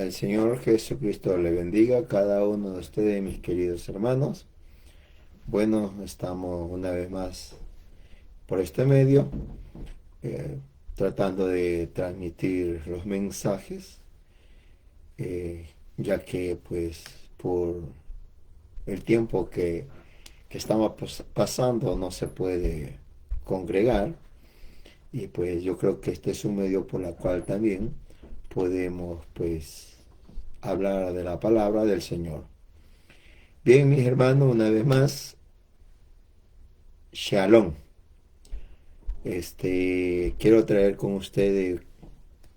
El Señor Jesucristo le bendiga a cada uno de ustedes, mis queridos hermanos. Bueno, estamos una vez más por este medio, eh, tratando de transmitir los mensajes, eh, ya que pues por el tiempo que estamos pasando no se puede congregar, y pues yo creo que este es un medio por la cual también podemos pues hablar de la palabra del Señor. Bien, mis hermanos, una vez más, Shalom. Quiero traer con ustedes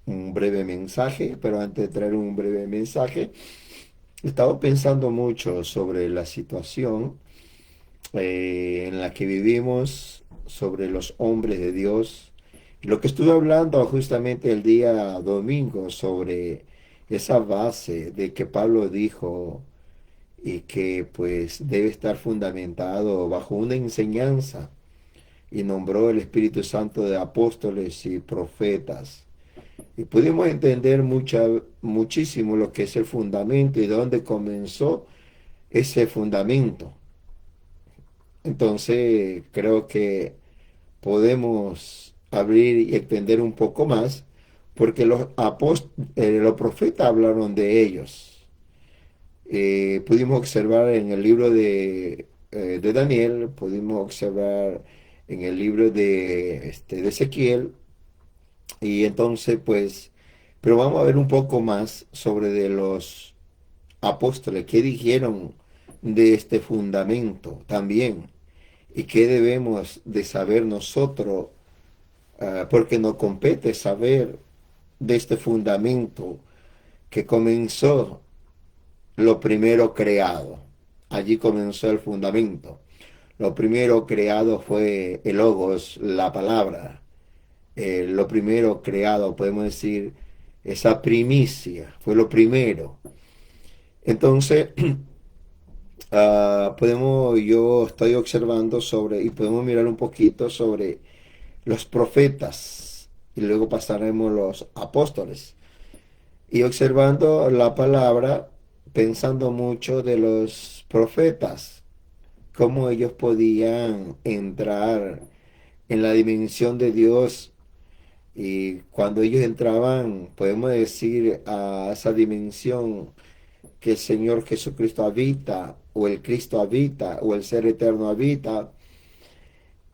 un breve mensaje, pero antes de traer un breve mensaje, he estado pensando mucho sobre la situación en la que vivimos, sobre los hombres de Dios. Y lo que estuve hablando justamente el día domingo sobre esa base de que Pablo dijo y que pues debe estar fundamentado bajo una enseñanza, y nombró el Espíritu Santo de apóstoles y profetas. Y pudimos entender muchísimo lo que es el fundamento y de dónde comenzó ese fundamento. Entonces creo que podemos abrir y extender un poco más, porque los profetas hablaron de ellos. Pudimos observar en el libro de Daniel, pudimos observar en el libro de Ezequiel, y entonces pues, pero vamos a ver un poco más sobre de los apóstoles, qué dijeron de este fundamento también, y qué debemos de saber nosotros, porque nos compete saber de este fundamento que comenzó lo primero creado. Allí comenzó el fundamento. Lo primero creado fue el logos, la palabra. Lo primero creado, podemos decir, esa primicia, fue lo primero. Entonces, yo estoy observando sobre, y podemos mirar un poquito sobre los profetas, y luego pasaremos los apóstoles. Y observando la palabra, pensando mucho de los profetas, cómo ellos podían entrar en la dimensión de Dios. Y cuando ellos entraban, podemos decir, a esa dimensión que el Señor Jesucristo habita, o el Cristo habita, o el Ser Eterno habita,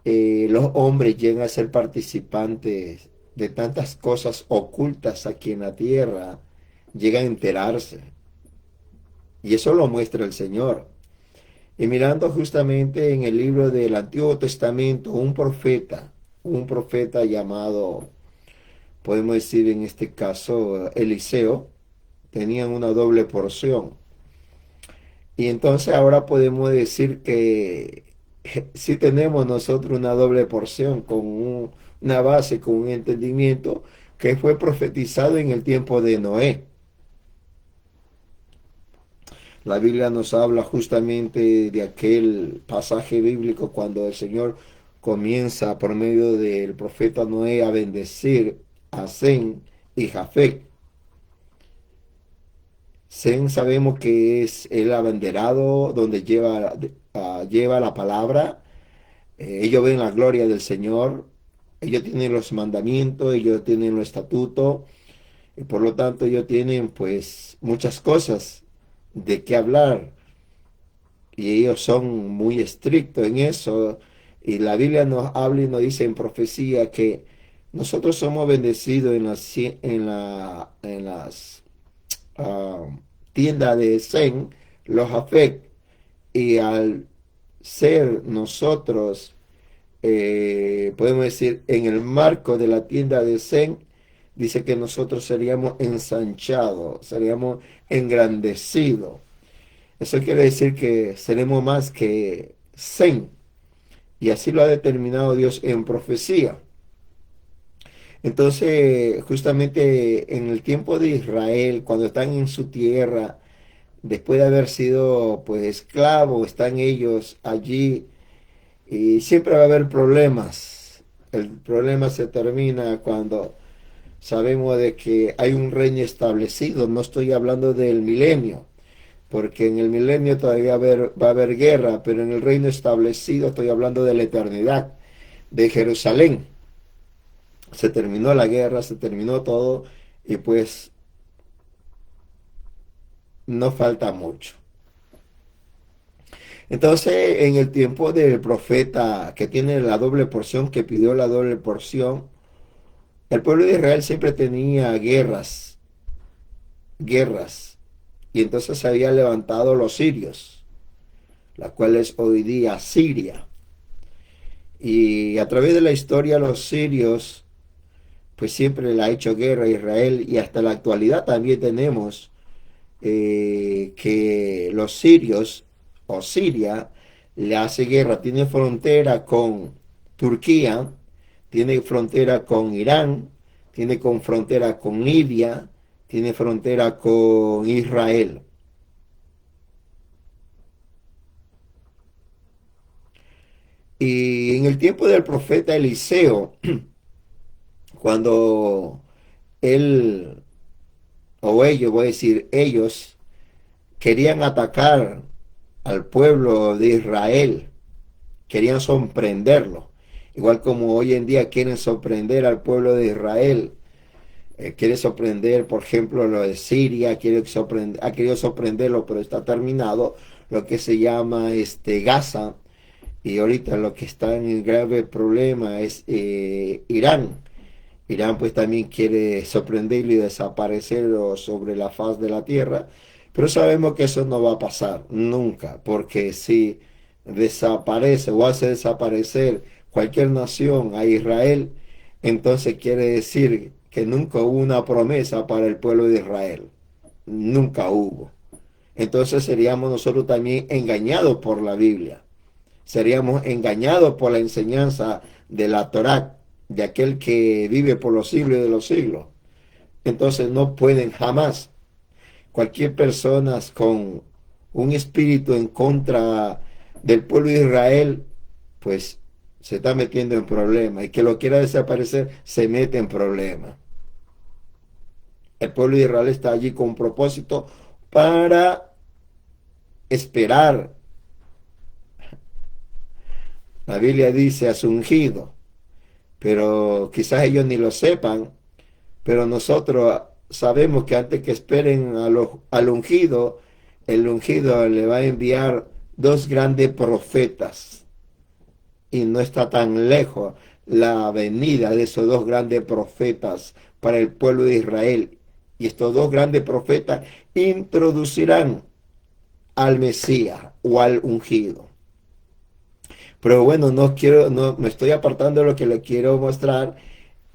los hombres llegan a ser participantes de tantas cosas ocultas aquí en la tierra, llegan a enterarse. Y eso lo muestra el Señor. Y mirando justamente en el libro del Antiguo Testamento, un profeta llamado, podemos decir en este caso, Eliseo, tenían una doble porción. Y entonces ahora podemos decir que si tenemos nosotros una doble porción con una base, con un entendimiento que fue profetizado en el tiempo de Noé. La Biblia nos habla justamente de aquel pasaje bíblico cuando el Señor comienza por medio del profeta Noé a bendecir a Sem y Jafet. Sem sabemos que es el abanderado donde lleva la palabra. Ellos ven la gloria del Señor, ellos tienen los mandamientos, ellos tienen los estatutos, y por lo tanto ellos tienen pues muchas cosas de qué hablar, y ellos son muy estrictos en eso. Y la Biblia nos habla y nos dice en profecía que nosotros somos bendecidos en las ah, tiendas de Zen, los Afec, y al ser nosotros, podemos decir, en el marco de la tienda de Zen, dice que nosotros seríamos ensanchados, seríamos engrandecidos. Eso quiere decir que seremos más que Zen, y así lo ha determinado Dios en profecía. Entonces, justamente en el tiempo de Israel, cuando están en su tierra, después de haber sido pues esclavos, están ellos allí, y siempre va a haber problemas. El problema se termina cuando sabemos de que hay un reino establecido. No estoy hablando del milenio, porque en el milenio todavía va a haber guerra, pero en el reino establecido estoy hablando de la eternidad, de Jerusalén. Se terminó la guerra, se terminó todo y pues no falta mucho. Entonces, en el tiempo del profeta que tiene la doble porción, que pidió la doble porción, el pueblo de Israel siempre tenía guerras, y entonces se habían levantado los sirios, la cual es hoy día Siria. Y a través de la historia los sirios pues siempre le ha hecho guerra a Israel y hasta la actualidad también tenemos que los sirios o Siria le hace guerra, tiene frontera con Turquía, tiene frontera con Irán, tiene con frontera con Libia, tiene frontera con Israel. Y en el tiempo del profeta Eliseo, cuando él o ellos, voy a decir ellos, querían atacar al pueblo de Israel, querían sorprenderlo, igual como hoy en día quieren sorprender al pueblo de Israel, quiere sorprender, por ejemplo, lo de Siria, ha querido sorprenderlo, pero está terminado, lo que se llama Gaza, y ahorita lo que está en grave problema es Irán. Irán pues también quiere sorprenderlo y desaparecerlo sobre la faz de la tierra, pero sabemos que eso no va a pasar nunca, porque si desaparece o hace desaparecer cualquier nación a Israel, entonces quiere decir que nunca hubo una promesa para el pueblo de Israel, nunca hubo. Entonces seríamos nosotros también engañados por la Biblia, seríamos engañados por la enseñanza de la Torá, de aquel que vive por los siglos de los siglos. Entonces no pueden jamás cualquier persona con un espíritu en contra del pueblo de Israel, pues se está metiendo en problemas. Y que lo quiera desaparecer, se mete en problemas. El pueblo de Israel está allí con un propósito para esperar. La Biblia dice a su ungido, pero quizás ellos ni lo sepan, pero nosotros sabemos que antes que esperen al ungido, el ungido le va a enviar dos grandes profetas. Y no está tan lejos la venida de esos dos grandes profetas para el pueblo de Israel. Y estos dos grandes profetas introducirán al Mesías o al ungido. Pero bueno, no me estoy apartando de lo que le quiero mostrar.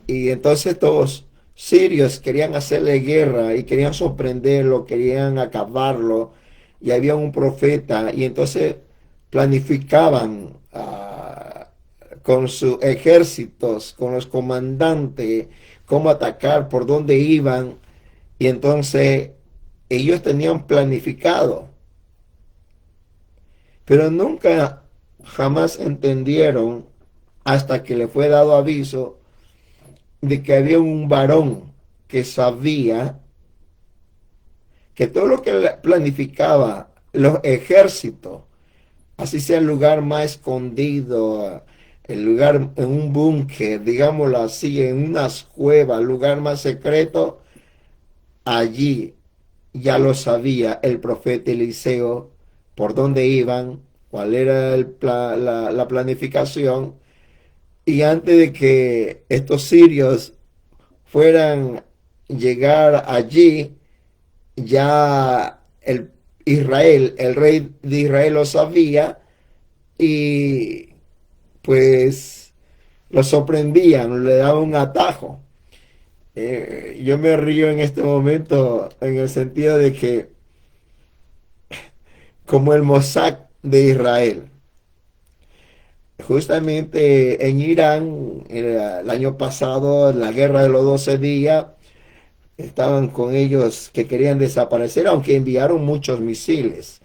Y entonces todos sirios querían hacerle guerra y querían sorprenderlo, querían acabarlo. Y había un profeta y entonces planificaban con sus ejércitos, con los comandantes, cómo atacar, por dónde iban. Y entonces ellos tenían planificado, pero nunca jamás entendieron hasta que le fue dado aviso de que había un varón que sabía que todo lo que planificaba los ejércitos, así sea el lugar más escondido, el lugar en un búnker, digámoslo así, en unas cuevas, el lugar más secreto, allí ya lo sabía el profeta Eliseo por dónde iban, cuál era la planificación, y antes de que estos sirios fueran llegar allí, ya el rey de Israel lo sabía y pues lo sorprendían, le daban un atajo. Yo me río en este momento en el sentido de que como el Mossad de Israel, justamente en Irán, el año pasado, en la guerra de los 12 días, estaban con ellos que querían desaparecer, aunque enviaron muchos misiles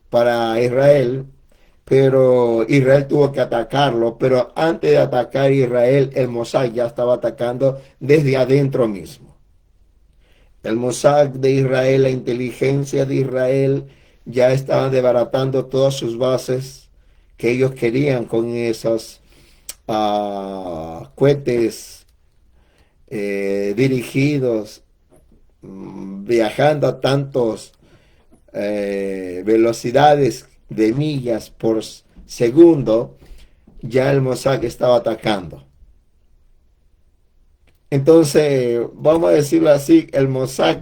para Israel, pero Israel tuvo que atacarlo, pero antes de atacar Israel, el Mossad ya estaba atacando desde adentro mismo. El Mossad de Israel, la inteligencia de Israel, ya estaban desbaratando todas sus bases que ellos querían con esos cohetes dirigidos, viajando a tantos velocidades de millas por segundo, ya el Mossad estaba atacando. Entonces, vamos a decirlo así, el Mossad,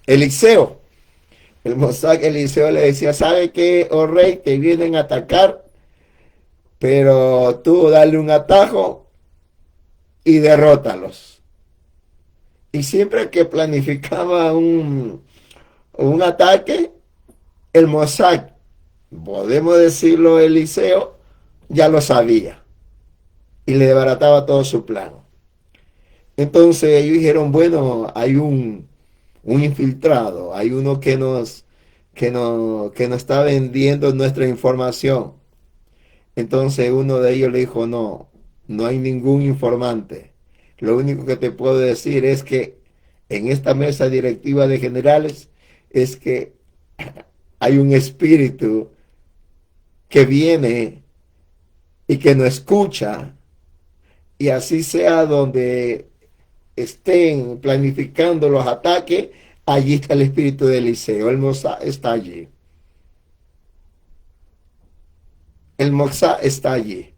Eliseo, el Mossad Eliseo le decía, ¿sabe qué, oh rey? Te vienen a atacar, pero tú dale un atajo y derrótalos. Y siempre que planificaba un ataque, el Mossad, podemos decirlo, Eliseo, ya lo sabía y le desbarataba todo su plan. Entonces ellos dijeron, bueno, hay un infiltrado, hay uno que nos está vendiendo nuestra información. Entonces uno de ellos le dijo, no, no hay ningún informante. Lo único que te puedo decir es que en esta mesa directiva de generales es que hay un espíritu que viene y que no escucha, y así sea donde estén planificando los ataques, allí está el espíritu de Eliseo, el Mossad está allí. El Mossad está allí.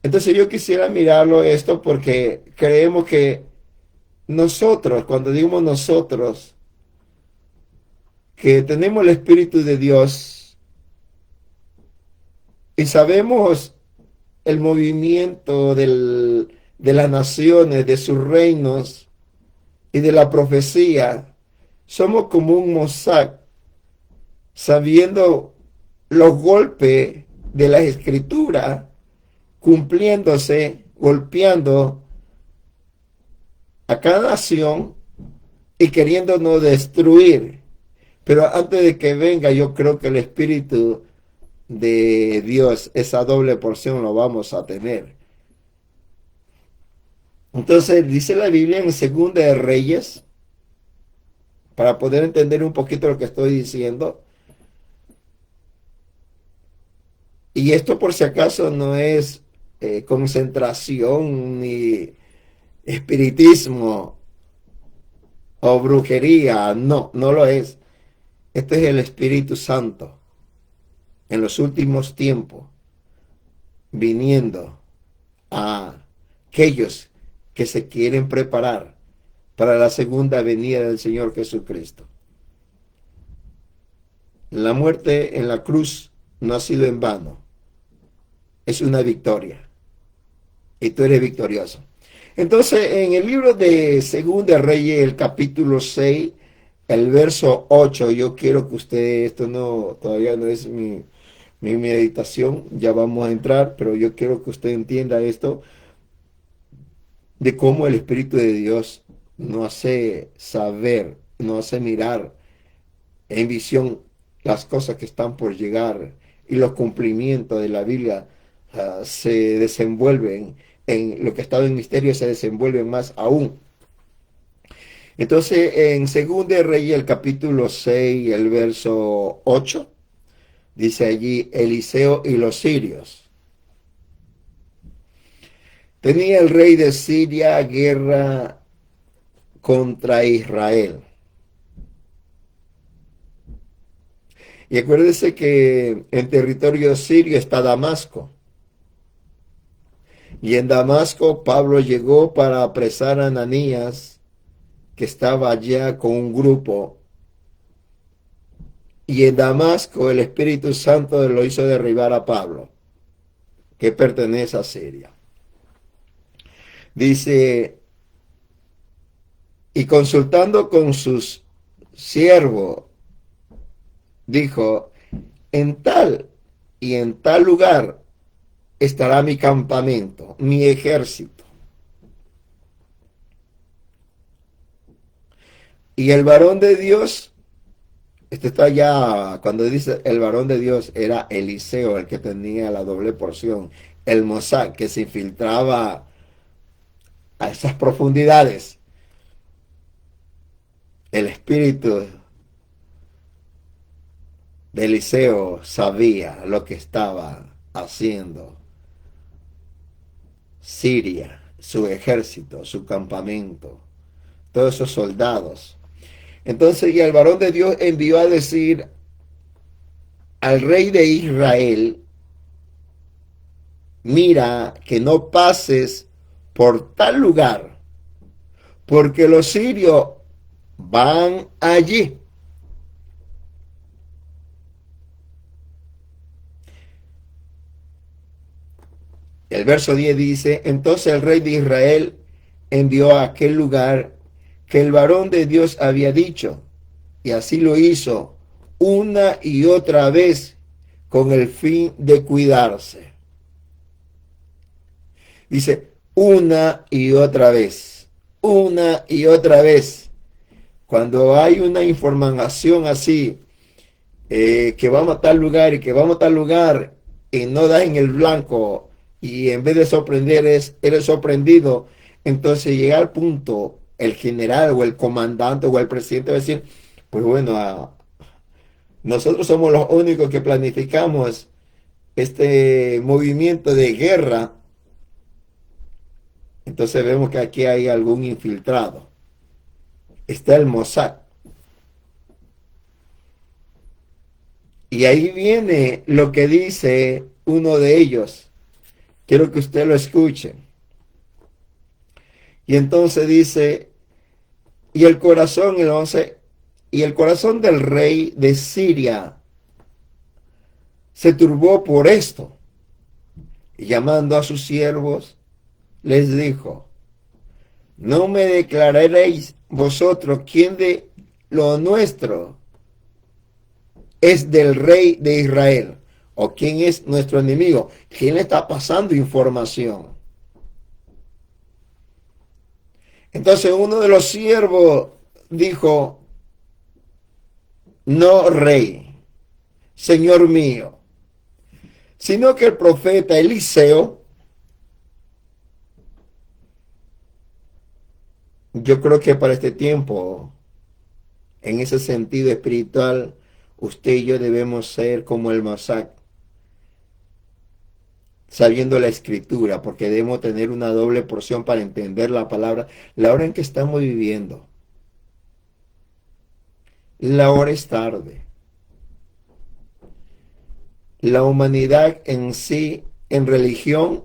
Entonces yo quisiera mirarlo esto porque creemos que nosotros, cuando digo nosotros, que tenemos el Espíritu de Dios y sabemos el movimiento de las naciones, de sus reinos y de la profecía, somos como un Mossad, sabiendo los golpes de la escritura, cumpliéndose, golpeando a cada nación y queriéndonos destruir. Pero antes de que venga, yo creo que el Espíritu de Dios, esa doble porción lo vamos a tener. Entonces dice la Biblia en Segunda de Reyes, para poder entender un poquito lo que estoy diciendo. Y esto por si acaso no es concentración ni espiritismo o brujería, no, no lo es. Este es el Espíritu Santo en los últimos tiempos, viniendo a aquellos que se quieren preparar para la segunda venida del Señor Jesucristo. La muerte en la cruz no ha sido en vano, es una victoria y tú eres victorioso. Entonces, en el libro de Segunda Reyes, el capítulo 6, el verso 8, yo quiero que usted, esto no, todavía no es mi meditación, ya vamos a entrar, pero yo quiero que usted entienda esto, de cómo el Espíritu de Dios nos hace saber, nos hace mirar en visión las cosas que están por llegar y los cumplimientos de la Biblia se desenvuelven en lo que estaba en misterio, se desenvuelven más aún. Entonces, en Segunda de Reyes, el capítulo 6, el verso 8, dice allí, Eliseo y los sirios. Tenía el rey de Siria guerra contra Israel. Y acuérdese que en territorio sirio está Damasco. Y en Damasco Pablo llegó para apresar a Ananías, que estaba allá con un grupo. Y en Damasco el Espíritu Santo lo hizo derribar a Pablo, que pertenece a Siria. Dice, y consultando con sus siervos, dijo, en tal y en tal lugar estará mi campamento, mi ejército. Y el varón de Dios Esto está ya, cuando dice el varón de Dios, era Eliseo el que tenía la doble porción, el Mossac que se infiltraba a esas profundidades. El espíritu de Eliseo sabía lo que estaba haciendo Siria, su ejército, su campamento, todos esos soldados. Entonces, y el varón de Dios envió a decir al rey de Israel: mira que no pases por tal lugar, porque los sirios van allí. El verso 10 dice: entonces el rey de Israel envió a aquel lugar que el varón de Dios había dicho, y así lo hizo una y otra vez con el fin de cuidarse. Dice, una y otra vez. Cuando hay una información así, que vamos a tal lugar y que vamos a tal lugar, y no das en el blanco, y en vez de sorprender eres sorprendido, entonces llega al punto el general o el comandante o el presidente va a decir, pues bueno, nosotros somos los únicos que planificamos este movimiento de guerra. Entonces vemos que aquí hay algún infiltrado. Está el Mossad. Y ahí viene lo que dice uno de ellos. Quiero que usted lo escuche. Y entonces dice, y el corazón, el 11, y el corazón del rey de Siria se turbó por esto. Y llamando a sus siervos, les dijo, no me declararéis vosotros quién de lo nuestro es del rey de Israel, o quién es nuestro enemigo, quién le está pasando información. Entonces uno de los siervos dijo, no rey, señor mío, sino que el profeta Eliseo, yo creo que para este tiempo, en ese sentido espiritual, usted y yo debemos ser como el Mossad, sabiendo la escritura, porque debemos tener una doble porción para entender la palabra, la hora en que estamos viviendo. La hora es tarde. La humanidad en sí, en religión,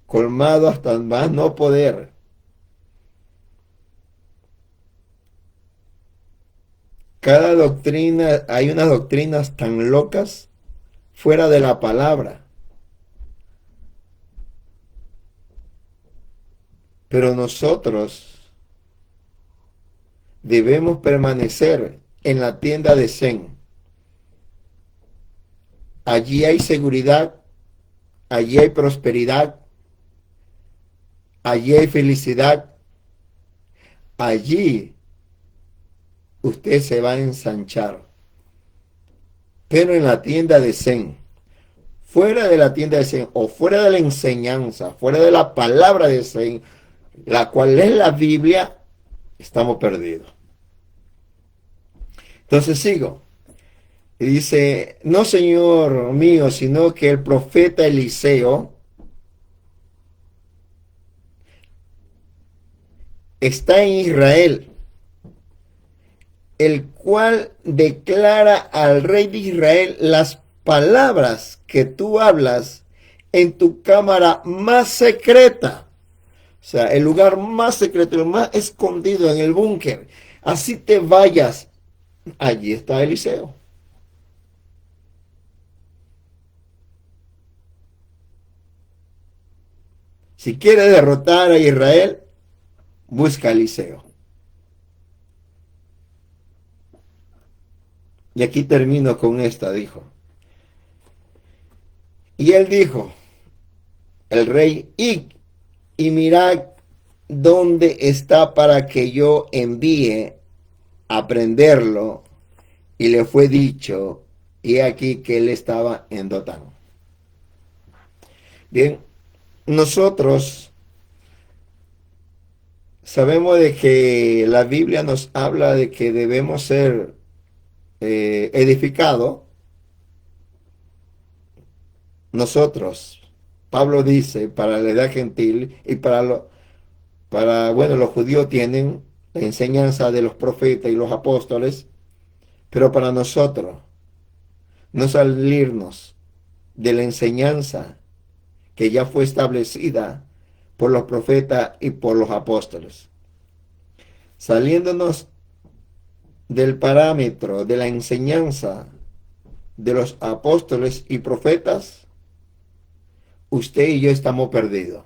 colmado hasta más no poder. Cada doctrina, hay unas doctrinas tan locas fuera de la palabra. Pero nosotros debemos permanecer en la tienda de Zen. Allí hay seguridad, allí hay prosperidad, allí hay felicidad, allí usted se va a ensanchar. Pero en la tienda de Zen, fuera de la tienda de Zen o fuera de la enseñanza, fuera de la palabra de Zen, la cual es la Biblia, estamos perdidos. Entonces sigo. Y dice, no señor mío, sino que el profeta Eliseo está en Israel, el cual declara al rey de Israel las palabras que tú hablas en tu cámara más secreta. O sea, el lugar más secreto, el más escondido en el búnker. Así te vayas. Allí está Eliseo. Si quiere derrotar a Israel, busca a Eliseo. Y aquí termino con esta, dijo. Y él dijo, el rey, y mirad dónde está para que yo envíe a prenderlo y le fue dicho, y aquí que él estaba en Dotán. Bien, nosotros sabemos de que la Biblia nos habla de que debemos ser edificados. Nosotros, Pablo dice, para la edad gentil y bueno, los judíos tienen la enseñanza de los profetas y los apóstoles, pero para nosotros no salirnos de la enseñanza que ya fue establecida por los profetas y por los apóstoles. Saliéndonos del parámetro de la enseñanza de los apóstoles y profetas, usted y yo estamos perdidos.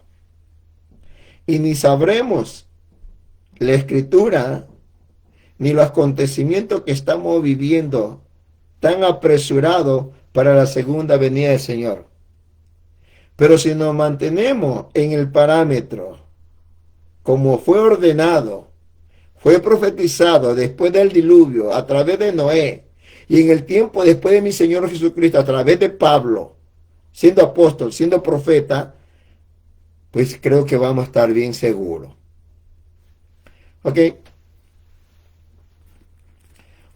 Y ni sabremos la escritura ni los acontecimientos que estamos viviendo tan apresurados para la segunda venida del Señor. Pero si nos mantenemos en el parámetro como fue ordenado, fue profetizado después del diluvio a través de Noé y en el tiempo después de mi Señor Jesucristo a través de Pablo, siendo apóstol, siendo profeta, pues creo que vamos a estar bien seguros. Ok.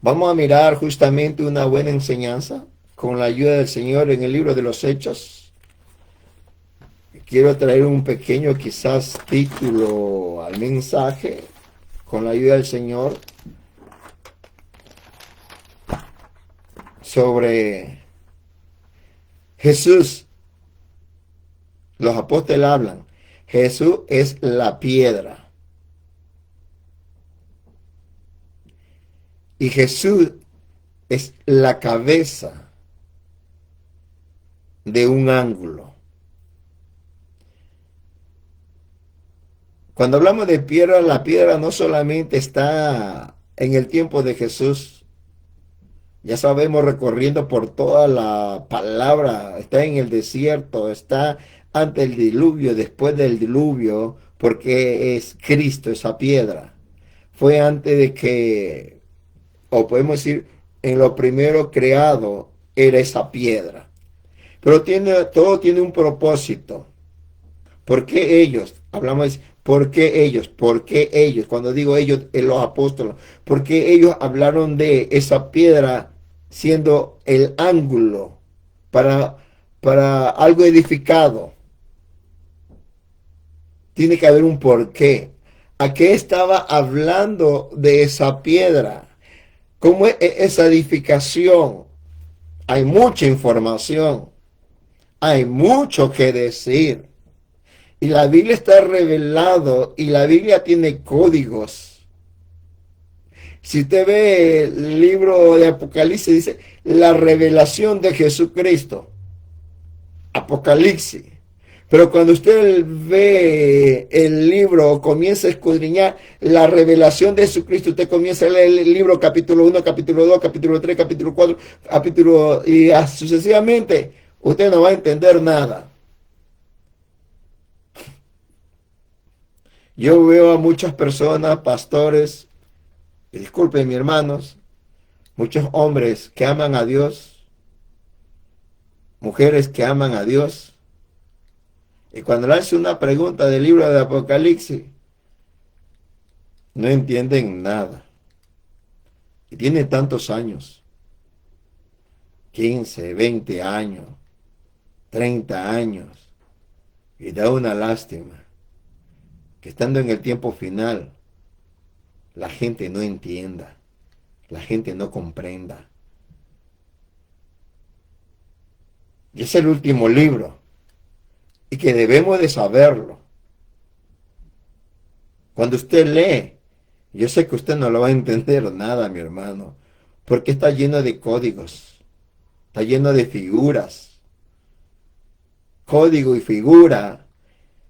Vamos a mirar justamente una buena enseñanza con la ayuda del Señor en el libro de los Hechos. Quiero traer un pequeño quizás título al mensaje con la ayuda del Señor sobre Jesús. Los apóstoles hablan, Jesús es la piedra. Y Jesús es la cabeza de un ángulo. Cuando hablamos de piedra, la piedra no solamente está en el tiempo de Jesús. Ya sabemos, recorriendo por toda la palabra, está en el desierto, está ante el diluvio, después del diluvio, porque es Cristo esa piedra. Fue antes de que, o podemos decir, en lo primero creado era esa piedra. Pero todo tiene un propósito. ¿Por qué ellos? Hablamos de ¿por qué ellos? ¿Por qué ellos? Cuando digo ellos, los apóstoles, ¿por qué ellos hablaron de esa piedra siendo el ángulo para algo edificado? Tiene que haber un porqué. ¿A qué estaba hablando de esa piedra? ¿Cómo es esa edificación? Hay mucha información. Hay mucho que decir. Y la Biblia está revelado y la Biblia tiene códigos. Si usted ve el libro de Apocalipsis, dice la revelación de Jesucristo. Apocalipsis. Pero cuando usted ve el libro, comienza a escudriñar la revelación de Jesucristo, usted comienza a leer el libro capítulo 1, capítulo 2, capítulo 3, capítulo 4, y sucesivamente, usted no va a entender nada. Yo veo a muchas personas, pastores, y disculpen mis hermanos, muchos hombres que aman a Dios, mujeres que aman a Dios, y cuando le hace una pregunta del libro de Apocalipsis, no entienden nada. Y tiene tantos años, 15, 20 años, 30 años, y da una lástima que estando en el tiempo final, la gente no entienda, la gente no comprenda. Y es el último libro, y que debemos de saberlo. Cuando usted lee, yo sé que usted no lo va a entender nada, mi hermano, porque está lleno de códigos, está lleno de figuras, código y figura,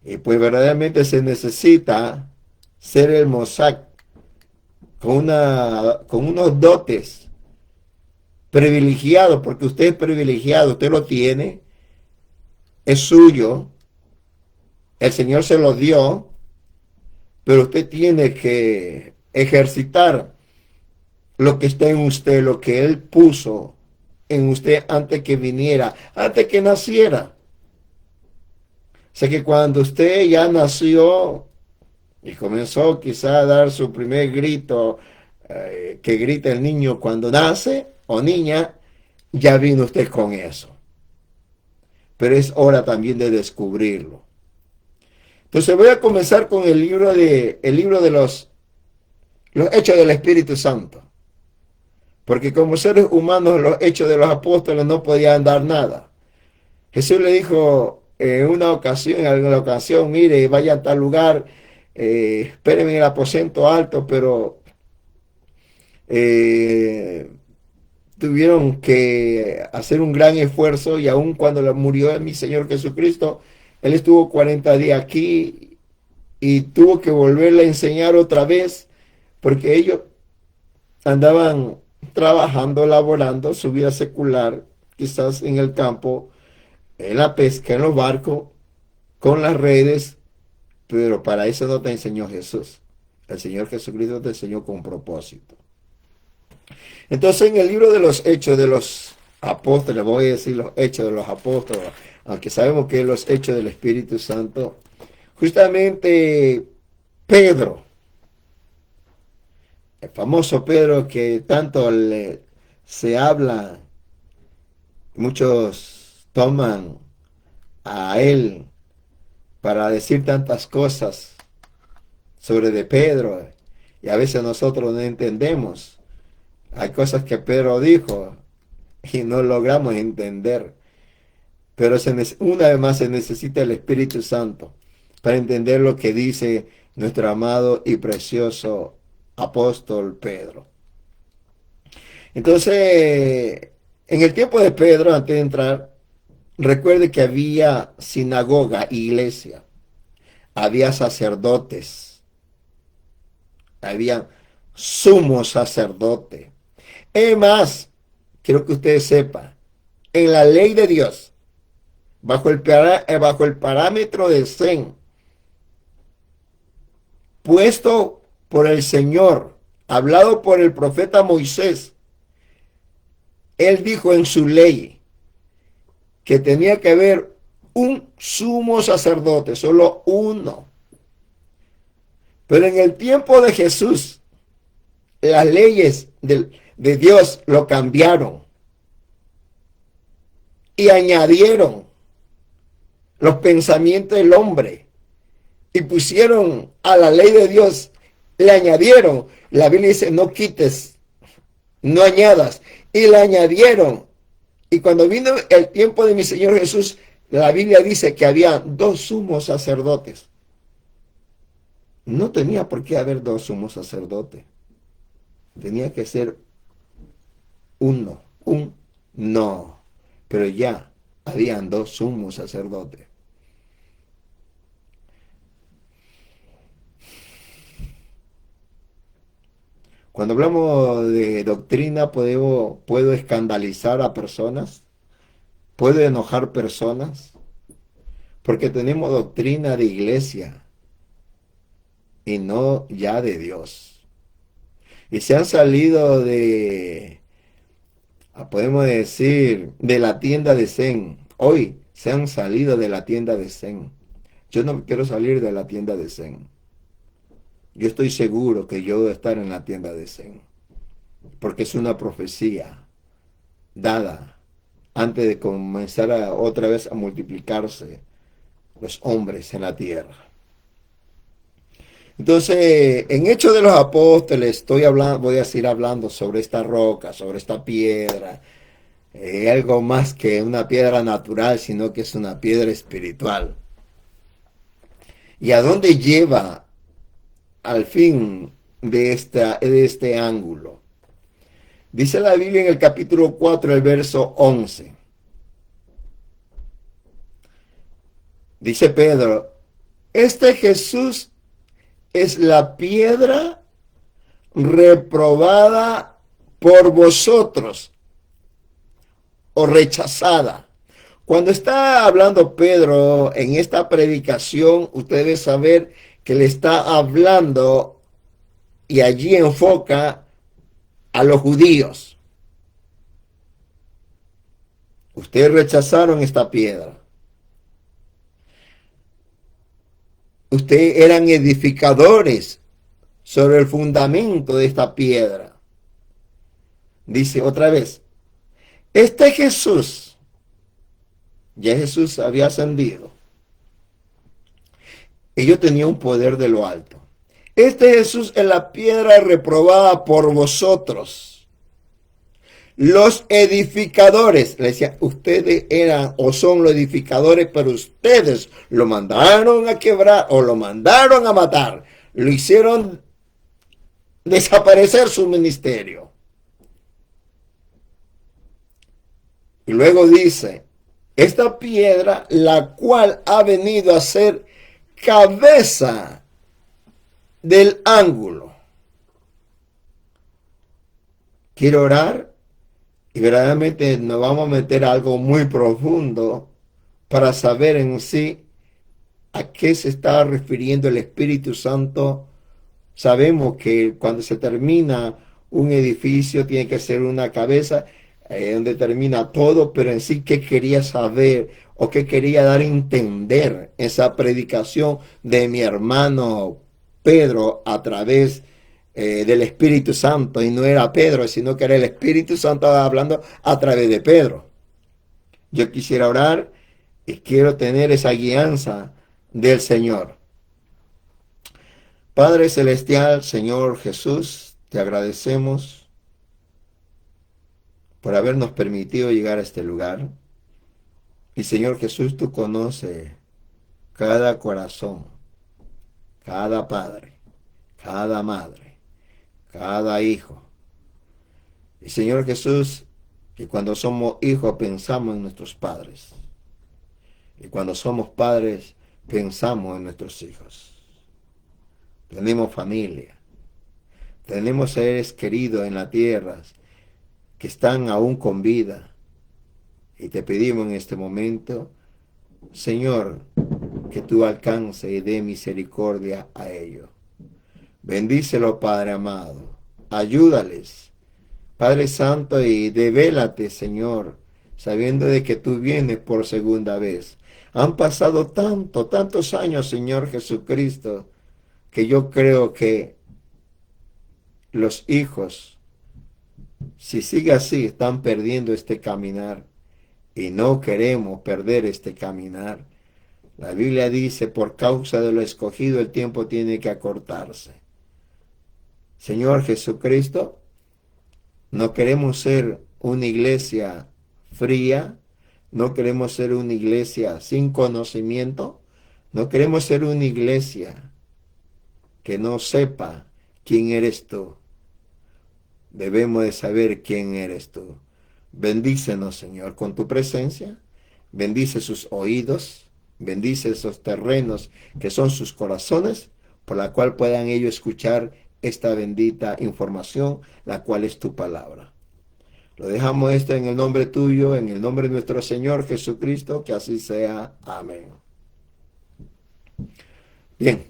y pues verdaderamente se necesita ser el mosaico con unos dotes privilegiados, porque usted es privilegiado, usted lo tiene, es suyo, el Señor se lo dio, pero usted tiene que ejercitar lo que está en usted, lo que Él puso en usted antes que viniera, antes que naciera. Sé que cuando usted ya nació y comenzó quizá a dar su primer grito, que grita el niño cuando nace o niña, ya vino usted con eso. Pero es hora también de descubrirlo. Entonces voy a comenzar con el libro de los Hechos del Espíritu Santo. Porque como seres humanos los hechos de los apóstoles no podían dar nada. Jesús le dijo en una ocasión, en alguna ocasión, mire, vaya a tal lugar, espérenme en el aposento alto, pero eh, tuvieron que hacer un gran esfuerzo y aun cuando murió mi Señor Jesucristo, Él estuvo 40 días aquí y tuvo que volverle a enseñar otra vez porque ellos andaban trabajando, laborando su vida secular, quizás en el campo, en la pesca, en los barcos, con las redes, pero para eso no te enseñó Jesús. El Señor Jesucristo te enseñó con propósito. Entonces en el libro de los Hechos de los Apóstoles, voy a decir los Hechos de los Apóstoles, aunque sabemos que es los Hechos del Espíritu Santo, justamente Pedro, el famoso Pedro que tanto se habla, muchos toman a él para decir tantas cosas sobre de Pedro y a veces nosotros no entendemos. Hay cosas que Pedro dijo y no logramos entender, pero una vez más se necesita el Espíritu Santo para entender lo que dice nuestro amado y precioso apóstol Pedro. Entonces, en el tiempo de Pedro, antes de entrar, recuerde que había sinagoga, iglesia, había sacerdotes, había sumo sacerdote. Es más, quiero que ustedes sepan, en la ley de Dios, bajo el parámetro del Zen, puesto por el Señor, hablado por el profeta Moisés, él dijo en su ley que tenía que haber un sumo sacerdote, solo uno. Pero en el tiempo de Jesús, las leyes de Dios lo cambiaron y añadieron los pensamientos del hombre y pusieron a la ley de Dios, le añadieron. La Biblia dice, no quites, no añadas. Y le añadieron. Y cuando vino el tiempo de mi Señor Jesús, la Biblia dice que había dos sumos sacerdotes. No tenía por qué haber dos sumos sacerdotes. Tenía que ser uno, no. Pero ya habían dos sumos sacerdotes. Cuando hablamos de doctrina, puedo escandalizar a personas, puedo enojar personas, porque tenemos doctrina de iglesia y no ya de Dios. Y se han salido podemos decir, de la tienda de Zen. Hoy se han salido de la tienda de Zen. Yo no quiero salir de la tienda de Zen. Yo estoy seguro que yo voy a estar en la tienda de Zen, porque es una profecía dada antes de comenzar otra vez a multiplicarse los hombres en la tierra. Entonces, en Hechos de los Apóstoles voy a seguir hablando sobre esta roca, sobre esta piedra, algo más que una piedra natural, sino que es una piedra espiritual. ¿Y a dónde lleva al fin de este ángulo? Dice la Biblia en el capítulo 4, el verso 11. Dice Pedro, este Jesús es la piedra reprobada por vosotros o rechazada. Cuando está hablando Pedro en esta predicación, usted debe saber que le está hablando y allí enfoca a los judíos: ustedes rechazaron esta piedra. Ustedes eran edificadores sobre el fundamento de esta piedra. Dice otra vez, este Jesús, ya Jesús había ascendido. Ellos tenían un poder de lo alto. Este Jesús es la piedra reprobada por vosotros, los edificadores. Le decía, ustedes eran o son los edificadores, pero ustedes lo mandaron a quebrar o lo mandaron a matar. Lo hicieron desaparecer su ministerio. Y luego dice, esta piedra, la cual ha venido a ser cabeza del ángulo. Quiero orar y verdaderamente nos vamos a meter a algo muy profundo para saber en sí a qué se está refiriendo el Espíritu Santo. Sabemos que cuando se termina un edificio tiene que ser una cabeza donde termina todo, pero en sí qué quería saber o qué quería dar a entender esa predicación de mi hermano Pedro a través del Espíritu Santo. Y no era Pedro, sino que era el Espíritu Santo hablando a través de Pedro. Yo quisiera orar y quiero tener esa guianza del Señor. Padre Celestial, Señor Jesús, te agradecemos por habernos permitido llegar a este lugar. Y Señor Jesús, tú conoces cada corazón, cada padre, cada madre, cada hijo. Y Señor Jesús, que cuando somos hijos pensamos en nuestros padres. Y cuando somos padres pensamos en nuestros hijos. Tenemos familia. Tenemos seres queridos en la tierra que están aún con vida. Y te pedimos en este momento, Señor, que tú alcances y dé misericordia a ellos. Bendícelo, Padre amado. Ayúdales, Padre Santo, y devélate, Señor, sabiendo de que tú vienes por segunda vez. Han pasado tantos años, Señor Jesucristo, que yo creo que los hijos, si sigue así, están perdiendo este caminar. Y no queremos perder este caminar. La Biblia dice, por causa de lo escogido, el tiempo tiene que acortarse. Señor Jesucristo, no queremos ser una iglesia fría, no queremos ser una iglesia sin conocimiento, no queremos ser una iglesia que no sepa quién eres tú. Debemos de saber quién eres tú. Bendícenos, Señor, con tu presencia. Bendice sus oídos, bendice esos terrenos que son sus corazones, por la cual puedan ellos escuchar esta bendita información, la cual es tu palabra. Lo dejamos esto en el nombre tuyo, en el nombre de nuestro Señor Jesucristo, que así sea. Amén. Bien.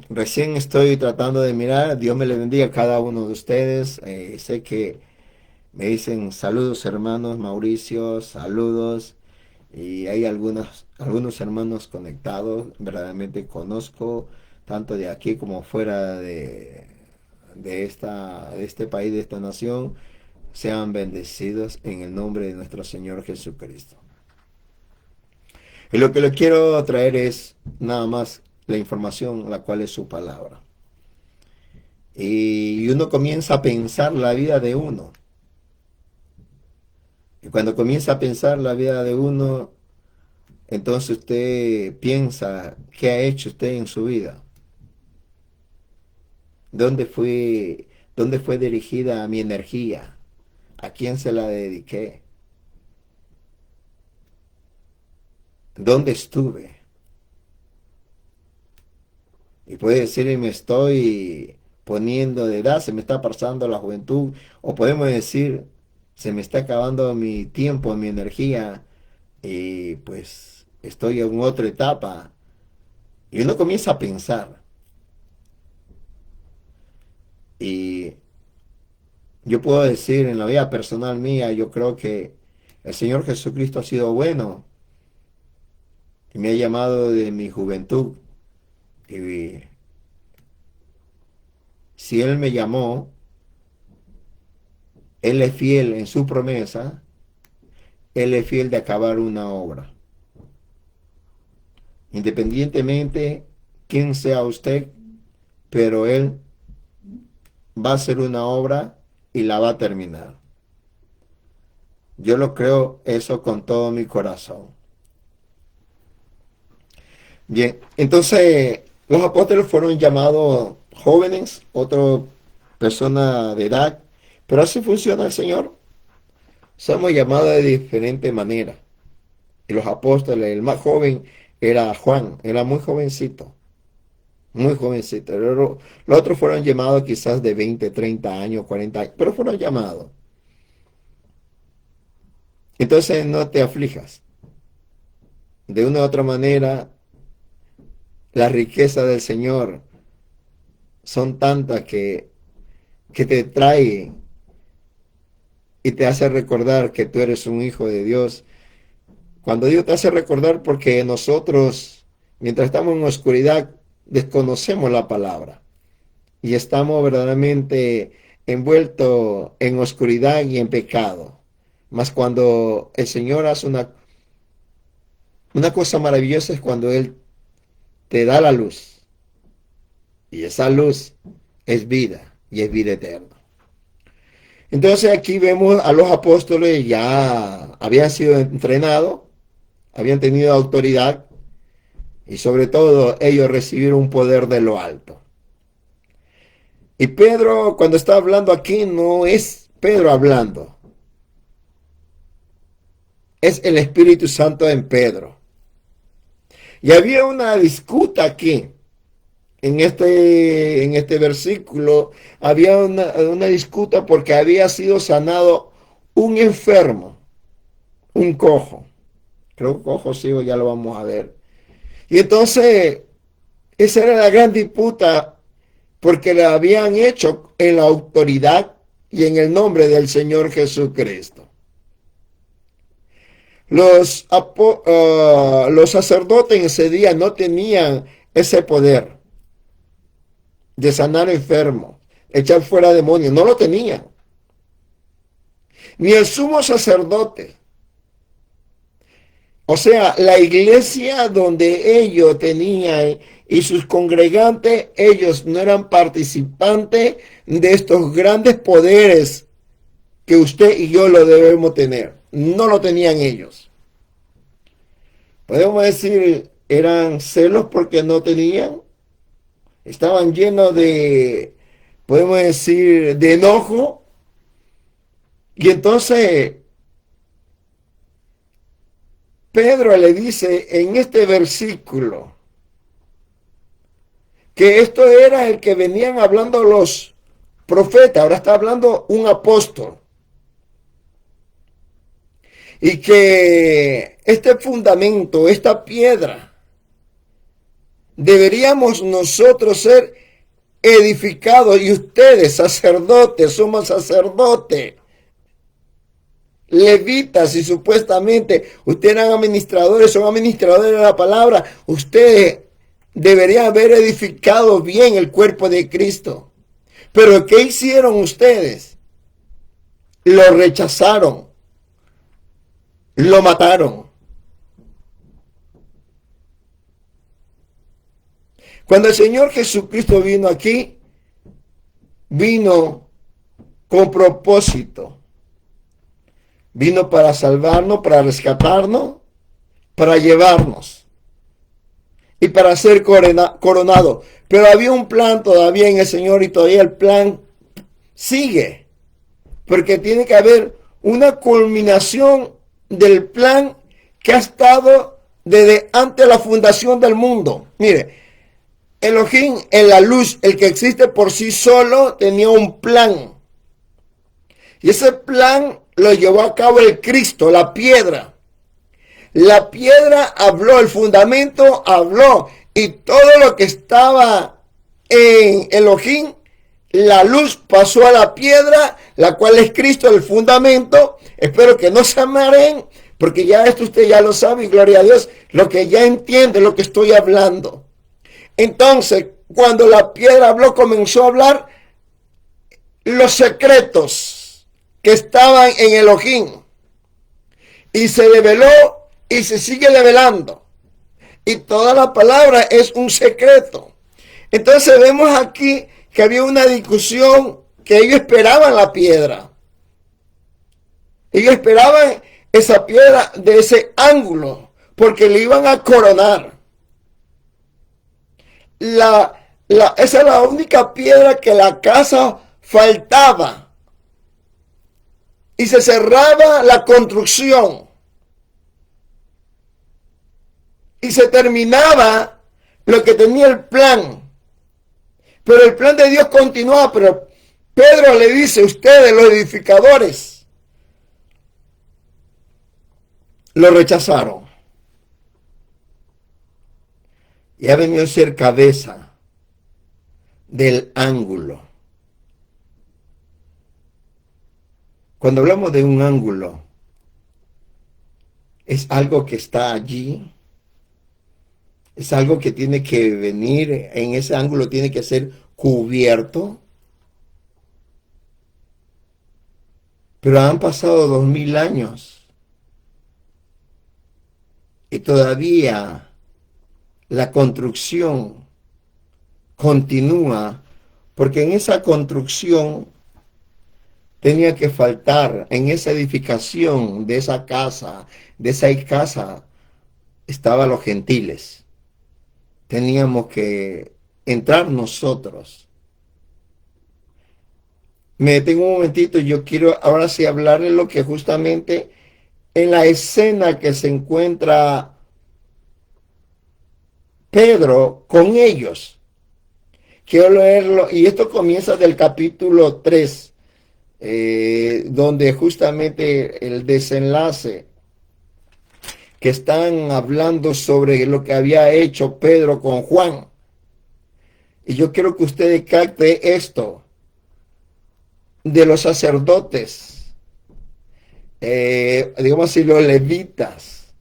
Recién estoy tratando de mirar. Dios me le bendiga a cada uno de ustedes. Sé que me dicen saludos, hermanos. Mauricio, saludos. Y hay algunos hermanos conectados. Verdaderamente conozco, tanto de aquí como fuera de este país, de esta nación. Sean bendecidos en el nombre de nuestro Señor Jesucristo. Y lo que le quiero traer es nada más la información, la cual es su palabra. Y uno comienza a pensar la vida de uno. Y cuando comienza a pensar la vida de uno, entonces usted piensa qué ha hecho usted en su vida. ¿Dónde fue dirigida mi energía? ¿A quién se la dediqué? ¿Dónde estuve? Y puede decir, me estoy poniendo de edad, se me está pasando la juventud, o podemos decir, se me está acabando mi tiempo, mi energía, y pues estoy en otra etapa. Y uno comienza a pensar. Y yo puedo decir en la vida personal mía, yo creo que el Señor Jesucristo ha sido bueno y me ha llamado de mi juventud. Y si Él me llamó, Él es fiel en su promesa, Él es fiel de acabar una obra. Independientemente quién sea usted, pero Él va a hacer una obra y la va a terminar. Yo lo creo eso con todo mi corazón. Bien, entonces los apóstoles fueron llamados jóvenes, otra persona de edad, pero así funciona el Señor. Somos llamados de diferente manera. Y los apóstoles, el más joven era Juan, era muy jovencito, muy jovencito. Los otros fueron llamados quizás de 20, 30 años, 40 años, pero fueron llamados. Entonces no te aflijas. De una u otra manera, la riqueza del Señor son tantas que te trae y te hace recordar que tú eres un hijo de Dios. Cuando Dios te hace recordar, porque nosotros, mientras estamos en oscuridad, desconocemos la palabra y estamos verdaderamente envueltos en oscuridad y en pecado. Mas cuando el Señor hace una cosa maravillosa es cuando Él te da la luz. Y esa luz es vida y es vida eterna. Entonces aquí vemos a los apóstoles ya habían sido entrenados, habían tenido autoridad y sobre todo ellos recibieron un poder de lo alto. Y Pedro, cuando está hablando aquí, no es Pedro hablando, es el Espíritu Santo en Pedro. Y había una disputa aquí. En este versículo había una disputa porque había sido sanado un enfermo, un cojo. Creo que cojo sí, ya lo vamos a ver. Y entonces, esa era la gran disputa porque la habían hecho en la autoridad y en el nombre del Señor Jesucristo. Los sacerdotes en ese día no tenían ese poder de sanar enfermos, echar fuera demonios, no lo tenían. Ni el sumo sacerdote. O sea, la iglesia donde ellos tenían y sus congregantes, ellos no eran participantes de estos grandes poderes que usted y yo lo debemos tener. No lo tenían ellos. Podemos decir, eran celos porque no tenían. Estaban llenos de, podemos decir, de enojo. Y entonces Pedro le dice en este versículo que esto era el que venían hablando los profetas, ahora está hablando un apóstol. Y que este fundamento, esta piedra, deberíamos nosotros ser edificados, y ustedes, sacerdotes, somos sacerdotes, levitas, y supuestamente ustedes eran administradores, son administradores de la palabra, ustedes deberían haber edificado bien el cuerpo de Cristo. Pero ¿qué hicieron ustedes? Lo rechazaron, lo mataron. Cuando el Señor Jesucristo vino aquí, vino con propósito. Vino para salvarnos, para rescatarnos, para llevarnos y para ser coronado. Pero había un plan todavía en el Señor y todavía el plan sigue. Porque tiene que haber una culminación del plan que ha estado desde antes de la fundación del mundo. Mire, Elohim en la luz, el que existe por sí solo, tenía un plan. Y ese plan lo llevó a cabo el Cristo, la piedra. La piedra habló, el fundamento habló. Y todo lo que estaba en Elohim la luz pasó a la piedra, la cual es Cristo, el fundamento. Espero que no se amaren, porque ya esto usted ya lo sabe, y gloria a Dios, lo que ya entiende lo que estoy hablando. Entonces, cuando la piedra habló, comenzó a hablar los secretos que estaban en Elohim. Y se develó y se sigue develando. Y toda la palabra es un secreto. Entonces vemos aquí que había una discusión, que ellos esperaban la piedra. Ellos esperaban esa piedra de ese ángulo, porque le iban a coronar. Esa es la única piedra que la casa faltaba. Y se cerraba la construcción. Y se terminaba lo que tenía el plan. Pero el plan de Dios continuaba. Pero Pedro le dice, ustedes los edificadores lo rechazaron. Y ha venido a ser cabeza del ángulo. Cuando hablamos de un ángulo, es algo que está allí, es algo que tiene que venir, en ese ángulo tiene que ser cubierto. Pero han pasado 2000 años y todavía la construcción continúa, porque en esa construcción tenía que faltar, en esa edificación de esa casa, estaban los gentiles. Teníamos que entrar nosotros. Me detengo un momentito, yo quiero ahora sí hablarles lo que justamente en la escena que se encuentra Pedro con ellos. Quiero leerlo, y esto comienza del capítulo 3, donde justamente el desenlace, que están hablando sobre lo que había hecho Pedro con Juan. Y yo quiero que ustedes capten esto de los sacerdotes, digamos así, los levitas,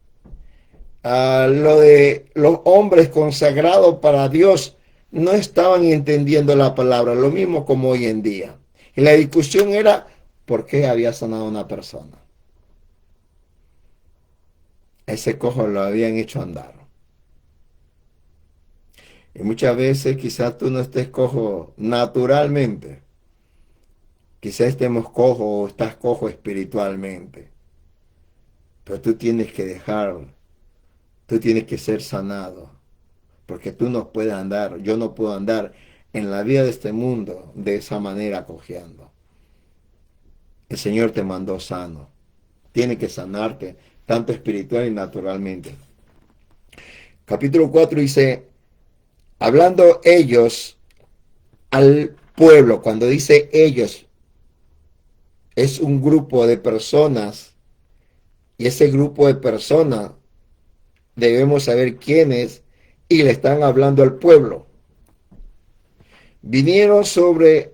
lo de los hombres consagrados para Dios, no estaban entendiendo la palabra, lo mismo como hoy en día. Y la discusión era, ¿por qué había sanado a una persona? Ese cojo lo habían hecho andar. Y muchas veces quizás tú no estés cojo naturalmente. Quizás estemos cojo o estás cojo espiritualmente. Pero tú tienes que tú tienes que ser sanado. Porque tú no puedes andar, yo no puedo andar en la vida de este mundo de esa manera cojeando. El Señor te mandó sano. Tiene que sanarte, tanto espiritual y naturalmente. Capítulo 4 dice, hablando ellos al pueblo, cuando dice ellos, es un grupo de personas, y ese grupo de personas debemos saber quién es, y le están hablando al pueblo. Vinieron sobre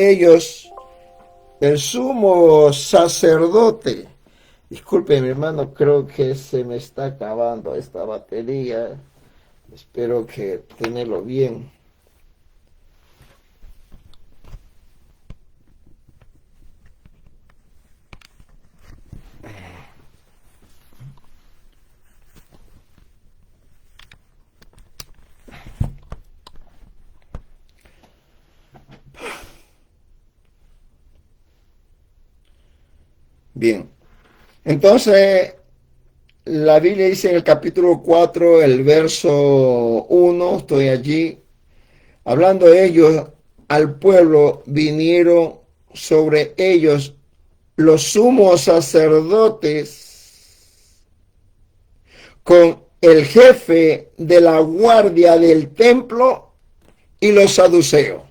ellos el sumo sacerdote. Disculpe, mi hermano, creo que se me está acabando esta batería. Espero que tenerlo bien. Bien, entonces la Biblia dice en el capítulo 4, el verso 1, estoy allí, hablando de ellos, al pueblo vinieron sobre ellos los sumos sacerdotes con el jefe de la guardia del templo y los saduceos.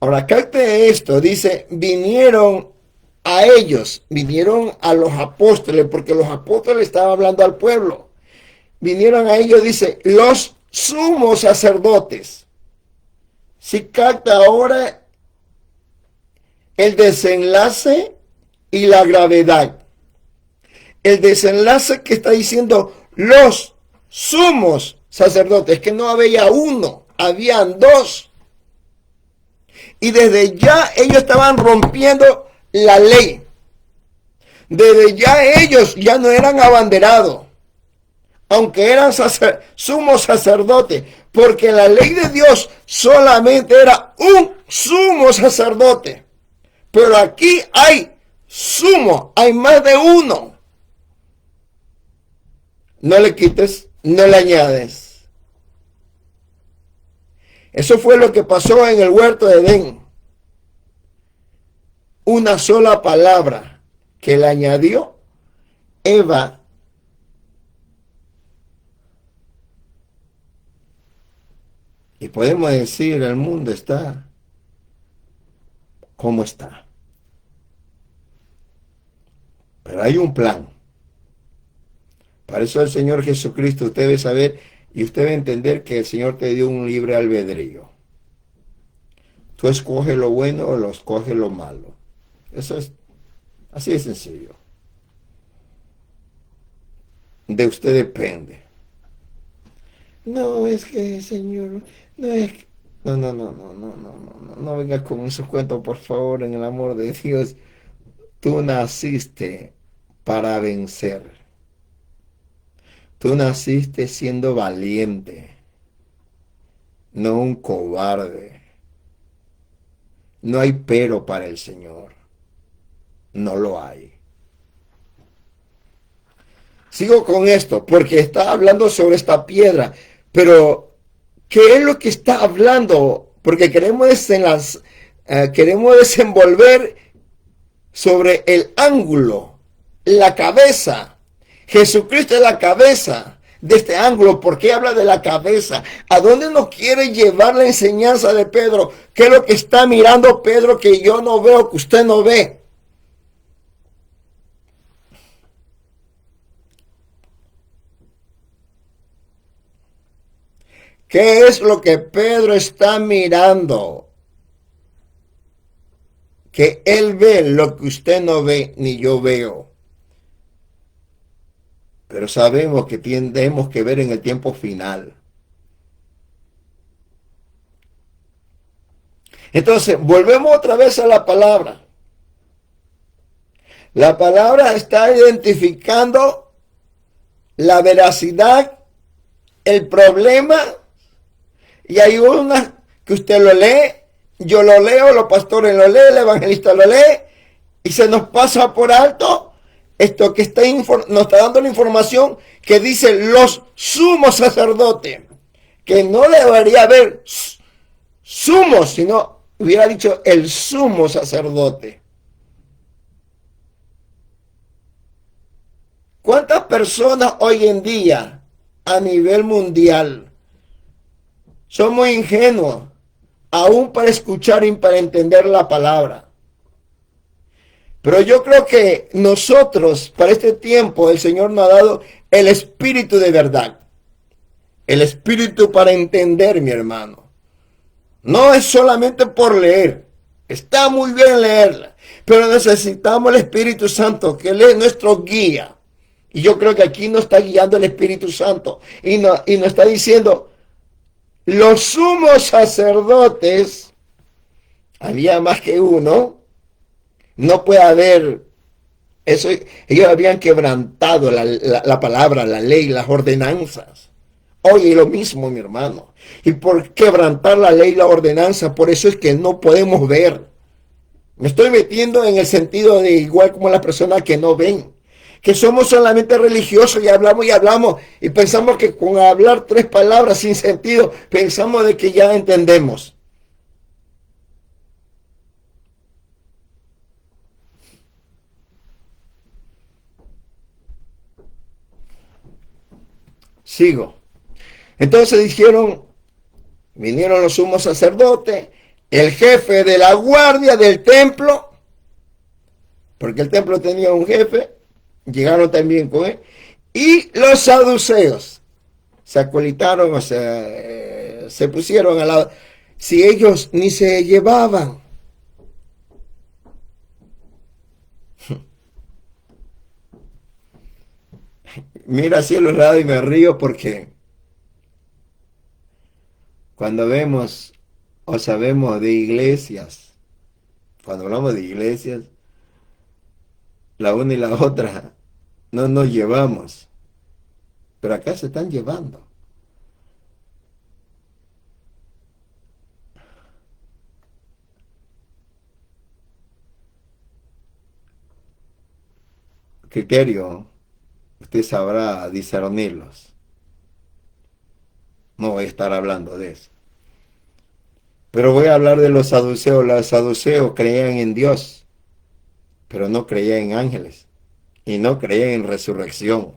Ahora, capte esto, dice, vinieron a ellos, vinieron a los apóstoles, porque los apóstoles estaban hablando al pueblo. Vinieron a ellos, dice, los sumos sacerdotes. Si capta ahora el desenlace y la gravedad. El desenlace que está diciendo los sumos sacerdotes, que no había uno, habían dos. Y desde ya ellos estaban rompiendo la ley. Desde ya ellos ya no eran abanderados, aunque eran sumos sacerdotes, porque la ley de Dios solamente era un sumo sacerdote. Pero aquí hay sumo, hay más de uno. No le quites, no le añades. Eso fue lo que pasó en el huerto de Edén. Una sola palabra que le añadió Eva. Y podemos decir, el mundo está como está. Pero hay un plan. Para eso el Señor Jesucristo, usted debe saber y usted debe entender que el Señor te dio un libre albedrío. Tú escoges lo bueno o lo escoges lo malo. Eso es así de sencillo. De usted depende. No, es que, Señor, no es que... No venga con esos cuentos, por favor, en el amor de Dios. Tú naciste para vencer. Tú naciste siendo valiente, no un cobarde. No hay pero para el Señor. No lo hay. Sigo con esto, porque está hablando sobre esta piedra. Pero, ¿qué es lo que está hablando? Porque queremos desenvolver sobre el ángulo, la cabeza. Jesucristo es la cabeza de este ángulo. ¿Por qué habla de la cabeza? ¿A dónde nos quiere llevar la enseñanza de Pedro? ¿Qué es lo que está mirando Pedro que yo no veo, que usted no ve? ¿Qué es lo que Pedro está mirando? Que él ve lo que usted no ve ni yo veo. Pero sabemos que tenemos que ver en el tiempo final. Entonces, volvemos otra vez a la palabra. La palabra está identificando la veracidad, el problema, y hay una que usted lo lee, yo lo leo, los pastores lo leen, el evangelista lo lee, y se nos pasa por alto esto que nos está dando la información que dice los sumos sacerdotes, que no debería haber sumos, sino hubiera dicho el sumo sacerdote. ¿Cuántas personas hoy en día a nivel mundial son muy ingenuos aún para escuchar y para entender la palabra? Pero yo creo que nosotros, para este tiempo, el Señor nos ha dado el espíritu de verdad. El espíritu para entender, mi hermano. No es solamente por leer. Está muy bien leerla. Pero necesitamos el Espíritu Santo, que Él es nuestro guía. Y yo creo que aquí nos está guiando el Espíritu Santo. Y nos está diciendo, los sumos sacerdotes, había más que uno. No puede haber eso. Ellos habían quebrantado la palabra, la ley, las ordenanzas. Oye, lo mismo, mi hermano. Y por quebrantar la ley, la ordenanza, por eso es que no podemos ver. Me estoy metiendo en el sentido de igual como las personas que no ven. Que somos solamente religiosos y hablamos y pensamos que con hablar 3 palabras sin sentido, pensamos de que ya entendemos. Sigo. Entonces vinieron los sumos sacerdotes, el jefe de la guardia del templo, porque el templo tenía un jefe, llegaron también con él, y los saduceos. se acolitaron, o sea, se pusieron al lado. Si ellos ni se llevaban. Mira hacia los lados y me río porque cuando vemos o sabemos de iglesias, cuando hablamos de iglesias, la una y la otra no nos llevamos, pero acá se están llevando. Criterio, usted sabrá discernirlos. No voy a estar hablando de eso. Pero voy a hablar de los saduceos. Los saduceos creían en Dios, pero no creían en ángeles y no creían en resurrección.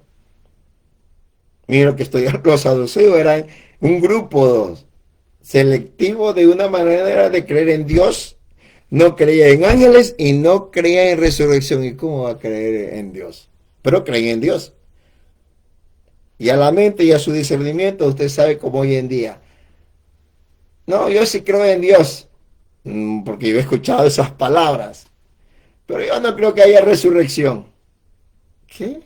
Mira que estoy, los saduceos eran un grupo selectivo de una manera de creer en Dios. No creía en ángeles y no creía en resurrección. ¿Y cómo va a creer en Dios? Pero creía en Dios. Y a la mente y a su discernimiento, usted sabe como hoy en día. No, yo sí creo en Dios, porque yo he escuchado esas palabras. Pero yo no creo que haya resurrección. ¿Qué?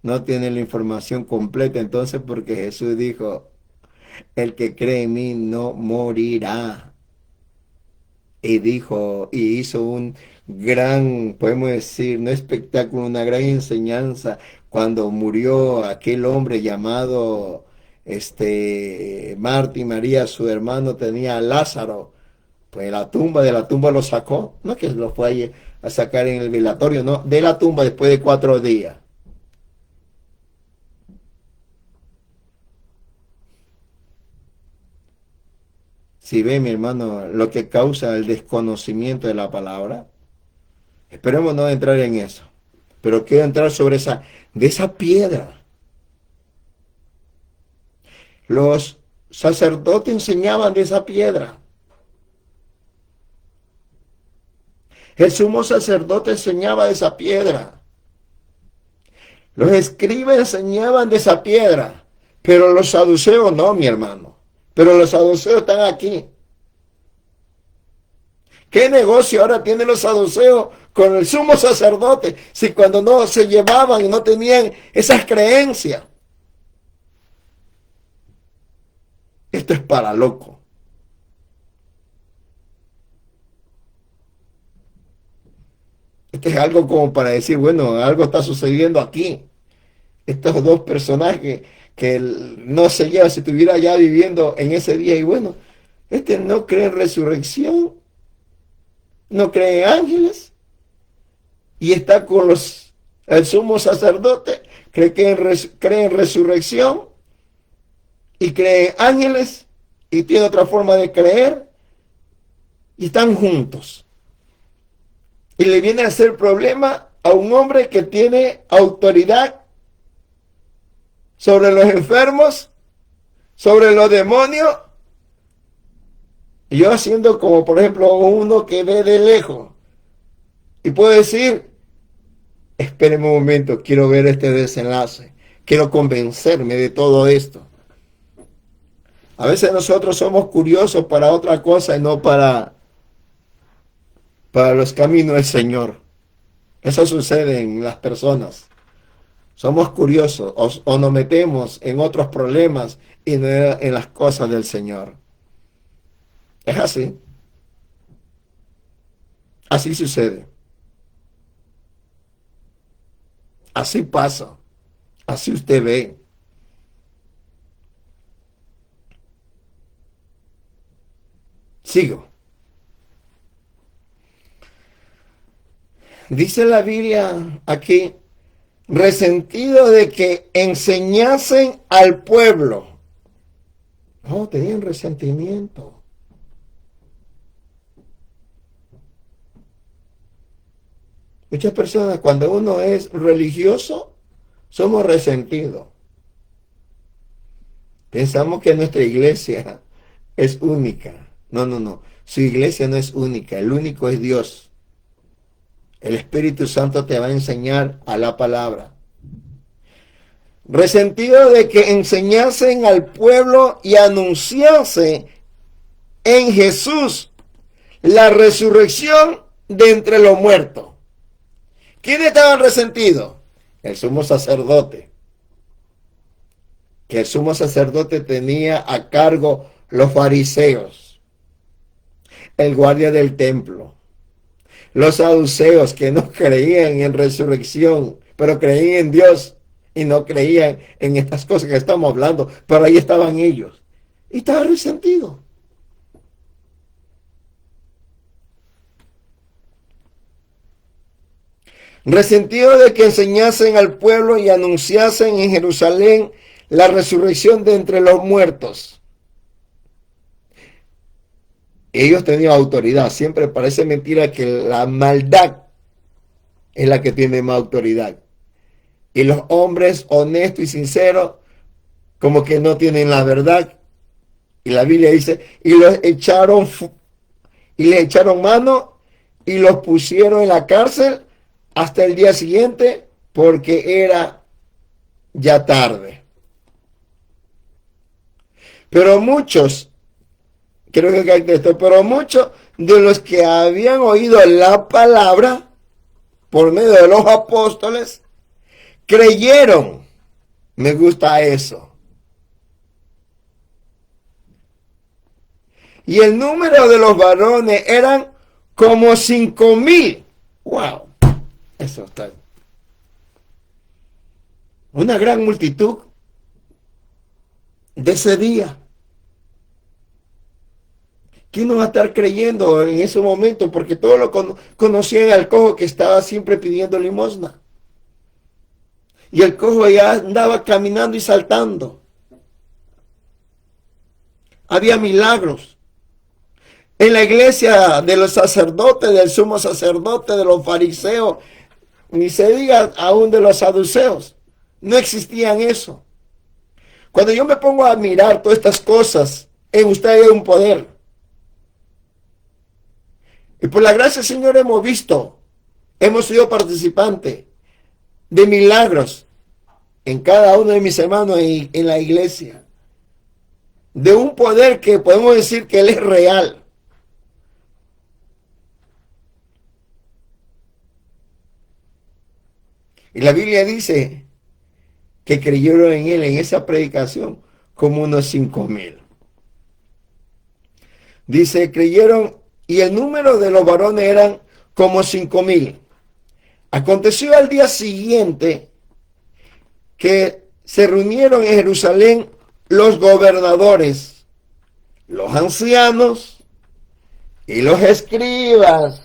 No tiene la información completa entonces porque Jesús dijo, el que cree en mí no morirá. Y dijo, y hizo un gran, podemos decir, no espectáculo, una gran enseñanza cuando murió aquel hombre llamado Marta y María, su hermano tenía a Lázaro, pues de la tumba lo sacó, no que lo fue a sacar en el velatorio, no, de la tumba después de 4 días. Si ve, mi hermano, lo que causa el desconocimiento de la palabra, esperemos no entrar en eso, pero quiero entrar sobre de esa piedra. Los sacerdotes enseñaban de esa piedra. El sumo sacerdote enseñaba de esa piedra. Los escribas enseñaban de esa piedra. Pero los saduceos no, mi hermano. Pero los saduceos están aquí. ¿Qué negocio ahora tienen los saduceos con el sumo sacerdote? Si cuando no se llevaban y no tenían esas creencias. Esto es para loco. Esto es algo como para decir, bueno, algo está sucediendo aquí. Estos dos personajes que no se lleva si estuviera ya viviendo en ese día. Y bueno, no cree en resurrección, no cree en ángeles, y está con el sumo sacerdote, cree en resurrección, y cree en ángeles, y tiene otra forma de creer, y están juntos. Y le viene a hacer problema a un hombre que tiene autoridad sobre los enfermos, sobre los demonios. Y yo haciendo como, por ejemplo, uno que ve de lejos y puedo decir, espéreme un momento, quiero ver este desenlace, quiero convencerme de todo esto. A veces nosotros somos curiosos para otra cosa y no para los caminos del Señor. Eso sucede en las personas. Somos curiosos o nos metemos en otros problemas y no en las cosas del Señor. Es así. Así sucede. Así pasa. Así usted ve. Sigo. Dice la Biblia aquí, resentido de que enseñasen al pueblo. No, tenían resentimiento. Muchas personas, cuando uno es religioso, somos resentidos. Pensamos que nuestra iglesia es única. No, no, no. Su iglesia no es única. El único es Dios. El Espíritu Santo te va a enseñar a la palabra. Resentido de que enseñasen al pueblo y anunciasen en Jesús la resurrección de entre los muertos. ¿Quiénes estaban resentidos? El sumo sacerdote. Que el sumo sacerdote tenía a cargo los fariseos, el guardia del templo, los saduceos que no creían en resurrección, pero creían en Dios y no creían en estas cosas que estamos hablando, pero ahí estaban ellos. Y estaba resentido. Resentido de que enseñasen al pueblo y anunciasen en Jerusalén la resurrección de entre los muertos. Ellos tenían autoridad. Siempre parece mentira que la maldad es la que tiene más autoridad. Y los hombres honestos y sinceros como que no tienen la verdad. Y la Biblia dice, y les echaron mano y los pusieron en la cárcel hasta el día siguiente porque era ya tarde. Pero muchos, creo que hay esto, pero muchos de los que habían oído la palabra por medio de los apóstoles, creyeron. Me gusta eso. Y el número de los varones eran como 5,000. ¡Wow! Eso está. Una gran multitud de ese día. ¿Quién no va a estar creyendo en ese momento? Porque todos lo conocían al cojo que estaba siempre pidiendo limosna. Y el cojo ya andaba caminando y saltando. Había milagros. En la iglesia de los sacerdotes, del sumo sacerdote, de los fariseos, ni se diga aún de los saduceos, no existían eso. Cuando yo me pongo a mirar todas estas cosas, en usted hay un poder. Y por la gracia del Señor hemos visto, hemos sido participantes de milagros en cada uno de mis hermanos en la iglesia. De un poder que podemos decir que Él es real. Y la Biblia dice que creyeron en Él en esa predicación como unos 5,000. Dice, creyeron, y el número de los varones eran como 5,000. Aconteció al día siguiente que se reunieron en Jerusalén los gobernadores, los ancianos y los escribas.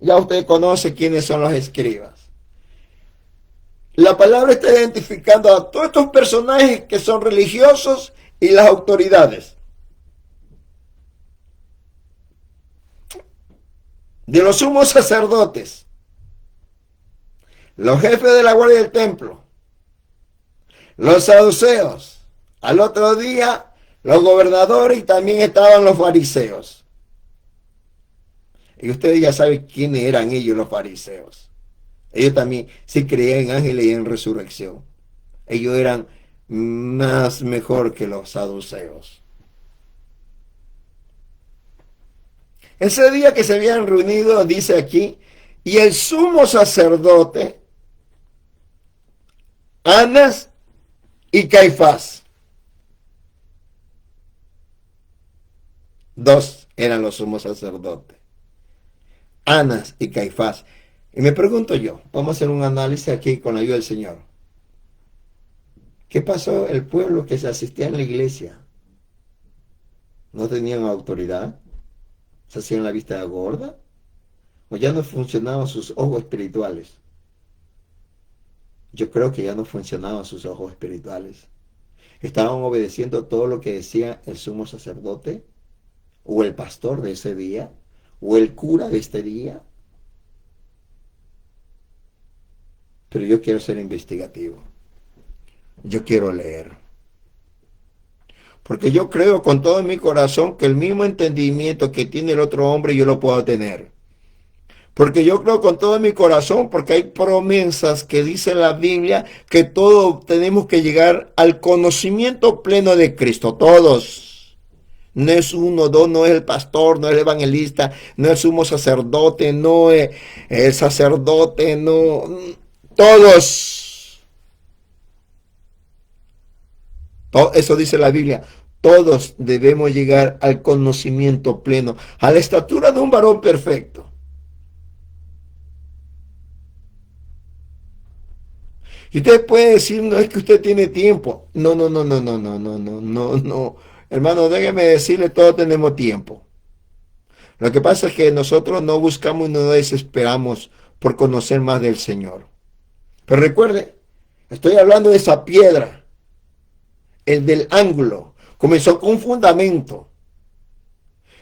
Ya usted conoce quiénes son los escribas. La palabra está identificando a todos estos personajes que son religiosos y las autoridades. De los sumos sacerdotes, los jefes de la guardia del templo, los saduceos, al otro día los gobernadores y también estaban los fariseos. Y ustedes ya saben quiénes eran ellos, los fariseos. Ellos también sí creían en ángeles y en resurrección. Ellos eran más mejor que los saduceos. Ese día que se habían reunido, dice aquí, y el sumo sacerdote, Anás y Caifás. Dos eran los sumos sacerdotes. Anás y Caifás. Y me pregunto yo, vamos a hacer un análisis aquí con la ayuda del Señor. ¿Qué pasó el pueblo que se asistía en la iglesia? ¿No tenían autoridad? ¿Se hacían la vista gorda? ¿O ya no funcionaban sus ojos espirituales? Yo creo que ya no funcionaban sus ojos espirituales. Estaban obedeciendo todo lo que decía el sumo sacerdote, o el pastor de ese día, o el cura de este día. Pero yo quiero ser investigativo. Yo quiero leer. Porque yo creo con todo mi corazón que el mismo entendimiento que tiene el otro hombre yo lo puedo tener. Porque yo creo con todo mi corazón, porque hay promesas que dice la Biblia que todos tenemos que llegar al conocimiento pleno de Cristo, todos. No es uno, dos, no es el pastor, no es el evangelista, no es el sumo sacerdote, no es el sacerdote, no, todos. Eso dice la Biblia. Todos debemos llegar al conocimiento pleno, a la estatura de un varón perfecto. Y usted puede decir, no es que usted tiene tiempo. No, no, no, no, no, no, no, no, no, no. Hermano, déjeme decirle, todos tenemos tiempo. Lo que pasa es que nosotros no buscamos y no desesperamos por conocer más del Señor. Pero recuerde, estoy hablando de esa piedra, el del ángulo. Comenzó con un fundamento.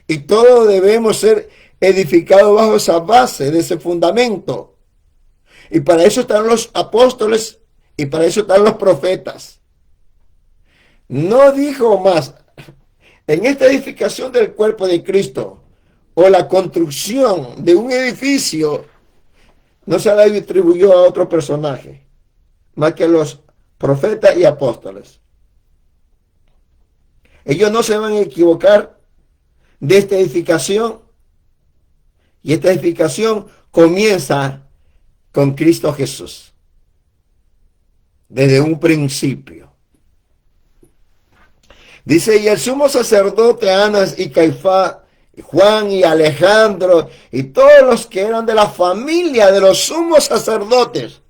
Y todos debemos ser edificados bajo esa base de ese fundamento. Y para eso están los apóstoles y para eso están los profetas. No dijo más, en esta edificación del cuerpo de Cristo o la construcción de un edificio, no se la distribuyó a otro personaje, más que los profetas y apóstoles. Ellos no se van a equivocar de esta edificación, y esta edificación comienza con Cristo Jesús, desde un principio. Dice, y el sumo sacerdote Anas y Caifás, y Juan y Alejandro, y todos los que eran de la familia de los sumos sacerdotes,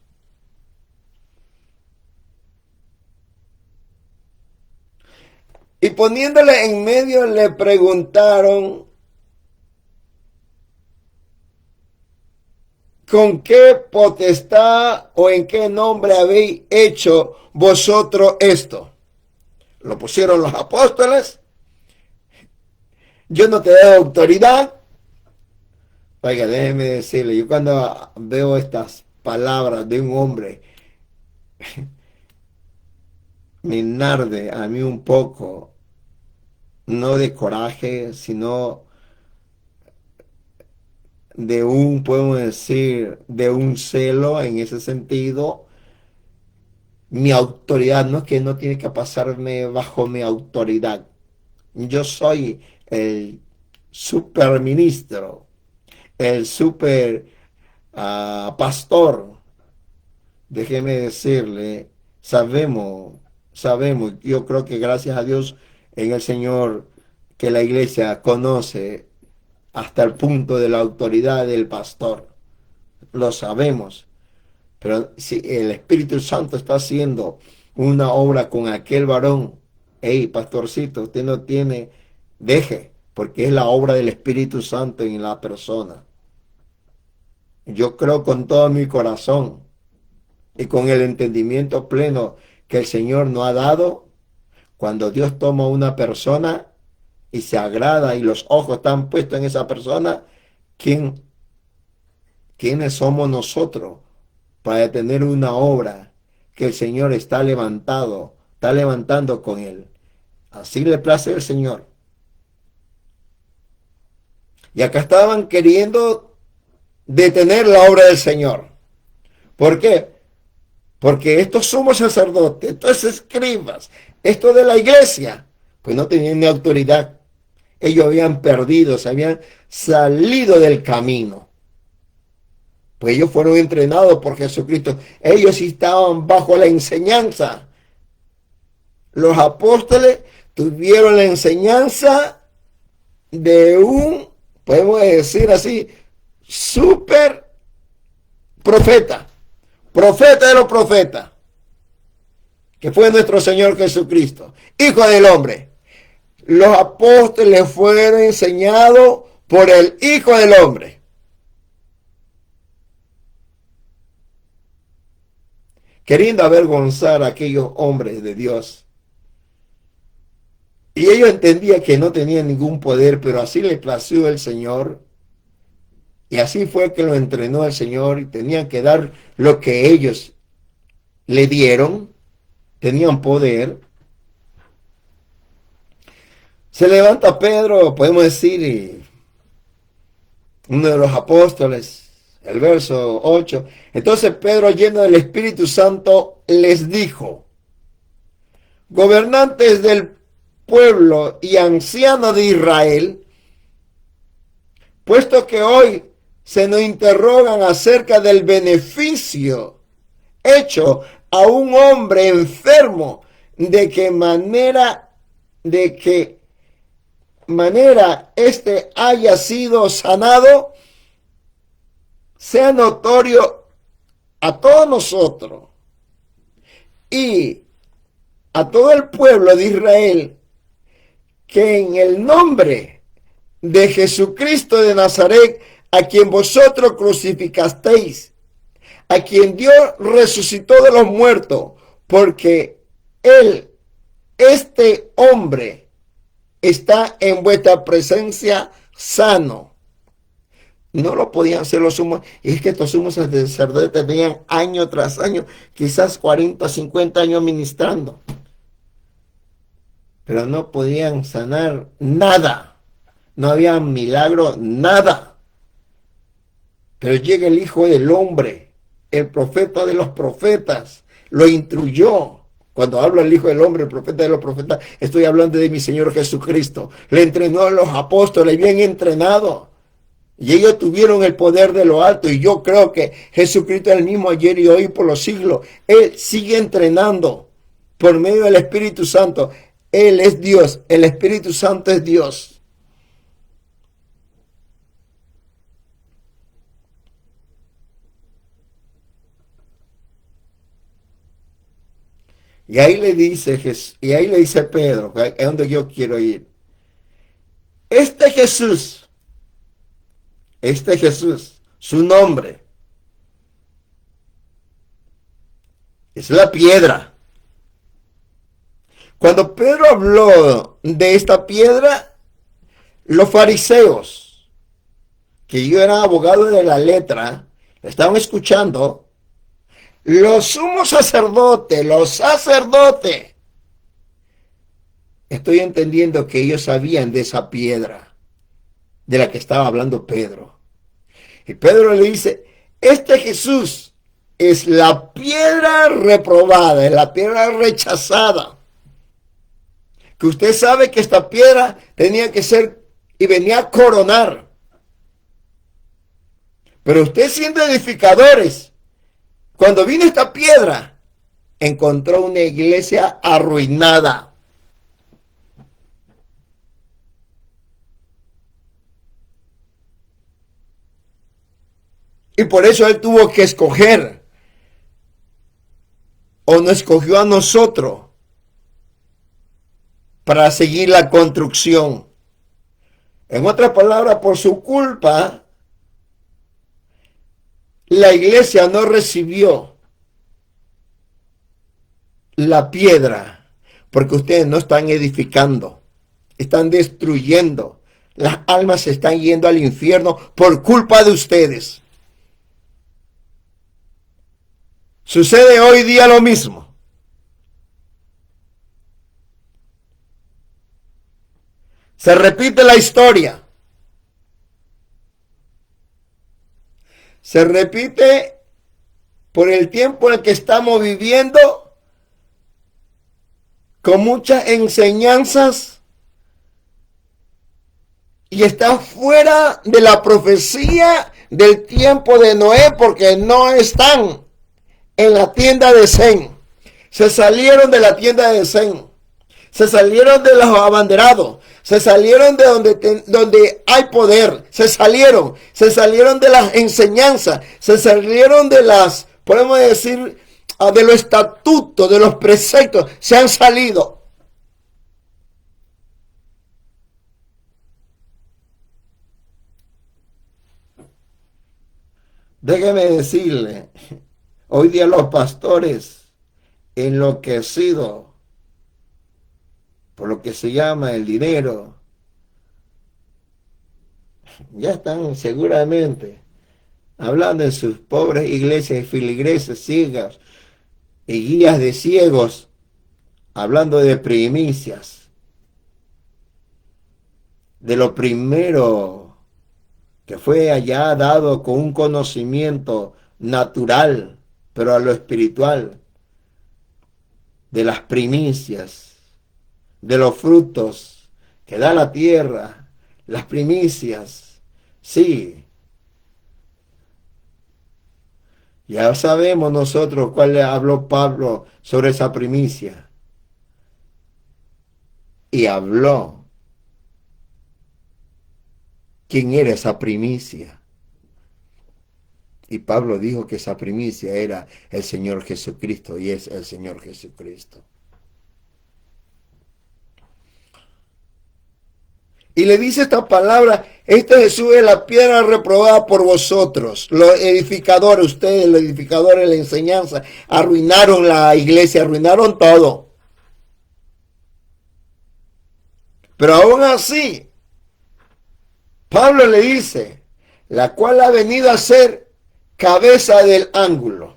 y poniéndole en medio le preguntaron, ¿con qué potestad o en qué nombre habéis hecho vosotros esto? Lo pusieron los apóstoles. Yo no te doy autoridad. Oiga, déjeme decirle, yo cuando veo estas palabras de un hombre, me narde a mí un poco, no de coraje, sino de un, podemos decir, de un celo en ese sentido. Mi autoridad no es que no tiene que pasarme bajo mi autoridad. Yo soy el superministro, el super pastor. Déjeme decirle, sabemos, yo creo que gracias a Dios en el Señor que la iglesia conoce hasta el punto de la autoridad del pastor. Lo sabemos. Pero si el Espíritu Santo está haciendo una obra con aquel varón, hey, pastorcito, usted no tiene, deje, porque es la obra del Espíritu Santo en la persona. Yo creo con todo mi corazón y con el entendimiento pleno que el Señor nos ha dado, cuando Dios toma una persona y se agrada y los ojos están puestos en esa persona, ¿quiénes somos nosotros para tener una obra que el Señor está levantando con él? Así le place el Señor. Y acá estaban queriendo detener la obra del Señor. ¿Por qué? Porque estos sumos sacerdotes, estos escribas, esto de la iglesia, pues no tenían ni autoridad. Ellos habían perdido, se habían salido del camino. Pues ellos fueron entrenados por Jesucristo. Ellos sí estaban bajo la enseñanza. Los apóstoles tuvieron la enseñanza de un, podemos decir así, super profeta. Profeta de los profetas. Que fue nuestro Señor Jesucristo. Hijo del hombre. Los apóstoles fueron enseñados por el Hijo del hombre. Queriendo avergonzar a aquellos hombres de Dios. Y ellos entendían que no tenían ningún poder, pero así les plació el Señor. Y así fue que lo entrenó el Señor y tenían que dar lo que ellos le dieron. Tenían poder. Se levanta Pedro, podemos decir, uno de los apóstoles, el verso 8. Entonces Pedro, lleno del Espíritu Santo, les dijo: gobernantes del pueblo y ancianos de Israel, puesto que hoy se nos interrogan acerca del beneficio hecho a un hombre enfermo, de qué manera éste haya sido sanado, sea notorio a todos nosotros y a todo el pueblo de Israel que en el nombre de Jesucristo de Nazaret, a quien vosotros crucificasteis, a quien Dios resucitó de los muertos, porque él, este hombre, está en vuestra presencia sano. No lo podían hacer los sumos, y es que estos sumos sacerdotes tenían año tras año, quizás 40, 50 años ministrando, pero no podían sanar nada, no había milagro, nada. Pero llega el Hijo del Hombre, el profeta de los profetas, lo instruyó. Cuando hablo del Hijo del Hombre, el profeta de los profetas, estoy hablando de mi Señor Jesucristo. Le entrenó a los apóstoles bien entrenados. Y ellos tuvieron el poder de lo alto. Y yo creo que Jesucristo es el mismo ayer y hoy por los siglos. Él sigue entrenando por medio del Espíritu Santo. Él es Dios. El Espíritu Santo es Dios. Y ahí le dice Pedro, que es donde yo quiero ir. Este Jesús, su nombre, es la piedra. Cuando Pedro habló de esta piedra, los fariseos, que ellos eran abogados de la letra, estaban escuchando. Los sumos sacerdotes, estoy entendiendo que ellos sabían de esa piedra de la que estaba hablando Pedro. Y Pedro le dice: este Jesús es la piedra reprobada, es la piedra rechazada. Que usted sabe que esta piedra tenía que ser y venía a coronar. Pero usted, siendo edificadores, cuando vino esta piedra, encontró una iglesia arruinada. Y por eso él tuvo que escoger, o nos escogió a nosotros, para seguir la construcción. En otras palabras, por su culpa, la iglesia no recibió la piedra, porque ustedes no están edificando, están destruyendo. Las almas se están yendo al infierno por culpa de ustedes. Sucede hoy día lo mismo. Se repite la historia. Se repite por el tiempo en el que estamos viviendo, con muchas enseñanzas, y está fuera de la profecía del tiempo de Noé, porque no están en la tienda de Zen. Se salieron de la tienda de Zen. Se salieron de los abanderados. Se salieron de donde hay poder. Se salieron de las enseñanzas. Se salieron de las, podemos decir, de los estatutos, de los preceptos. Se han salido. Déjeme decirle, hoy día los pastores enloquecidos por lo que se llama el dinero, ya están seguramente hablando en sus pobres iglesias y filigreses ciegas y guías de ciegos, hablando de primicias, de lo primero que fue allá dado con un conocimiento natural, pero a lo espiritual, de las primicias, de los frutos que da la tierra, las primicias, sí, ya sabemos nosotros cuál le habló Pablo sobre esa primicia. Y habló quién era esa primicia. Y Pablo dijo que esa primicia era el Señor Jesucristo y es el Señor Jesucristo. Y le dice esta palabra, este Jesús es la piedra reprobada por vosotros, los edificadores, ustedes, los edificadores de la enseñanza, arruinaron la iglesia, arruinaron todo. Pero aún así, Pablo le dice, la cual ha venido a ser cabeza del ángulo.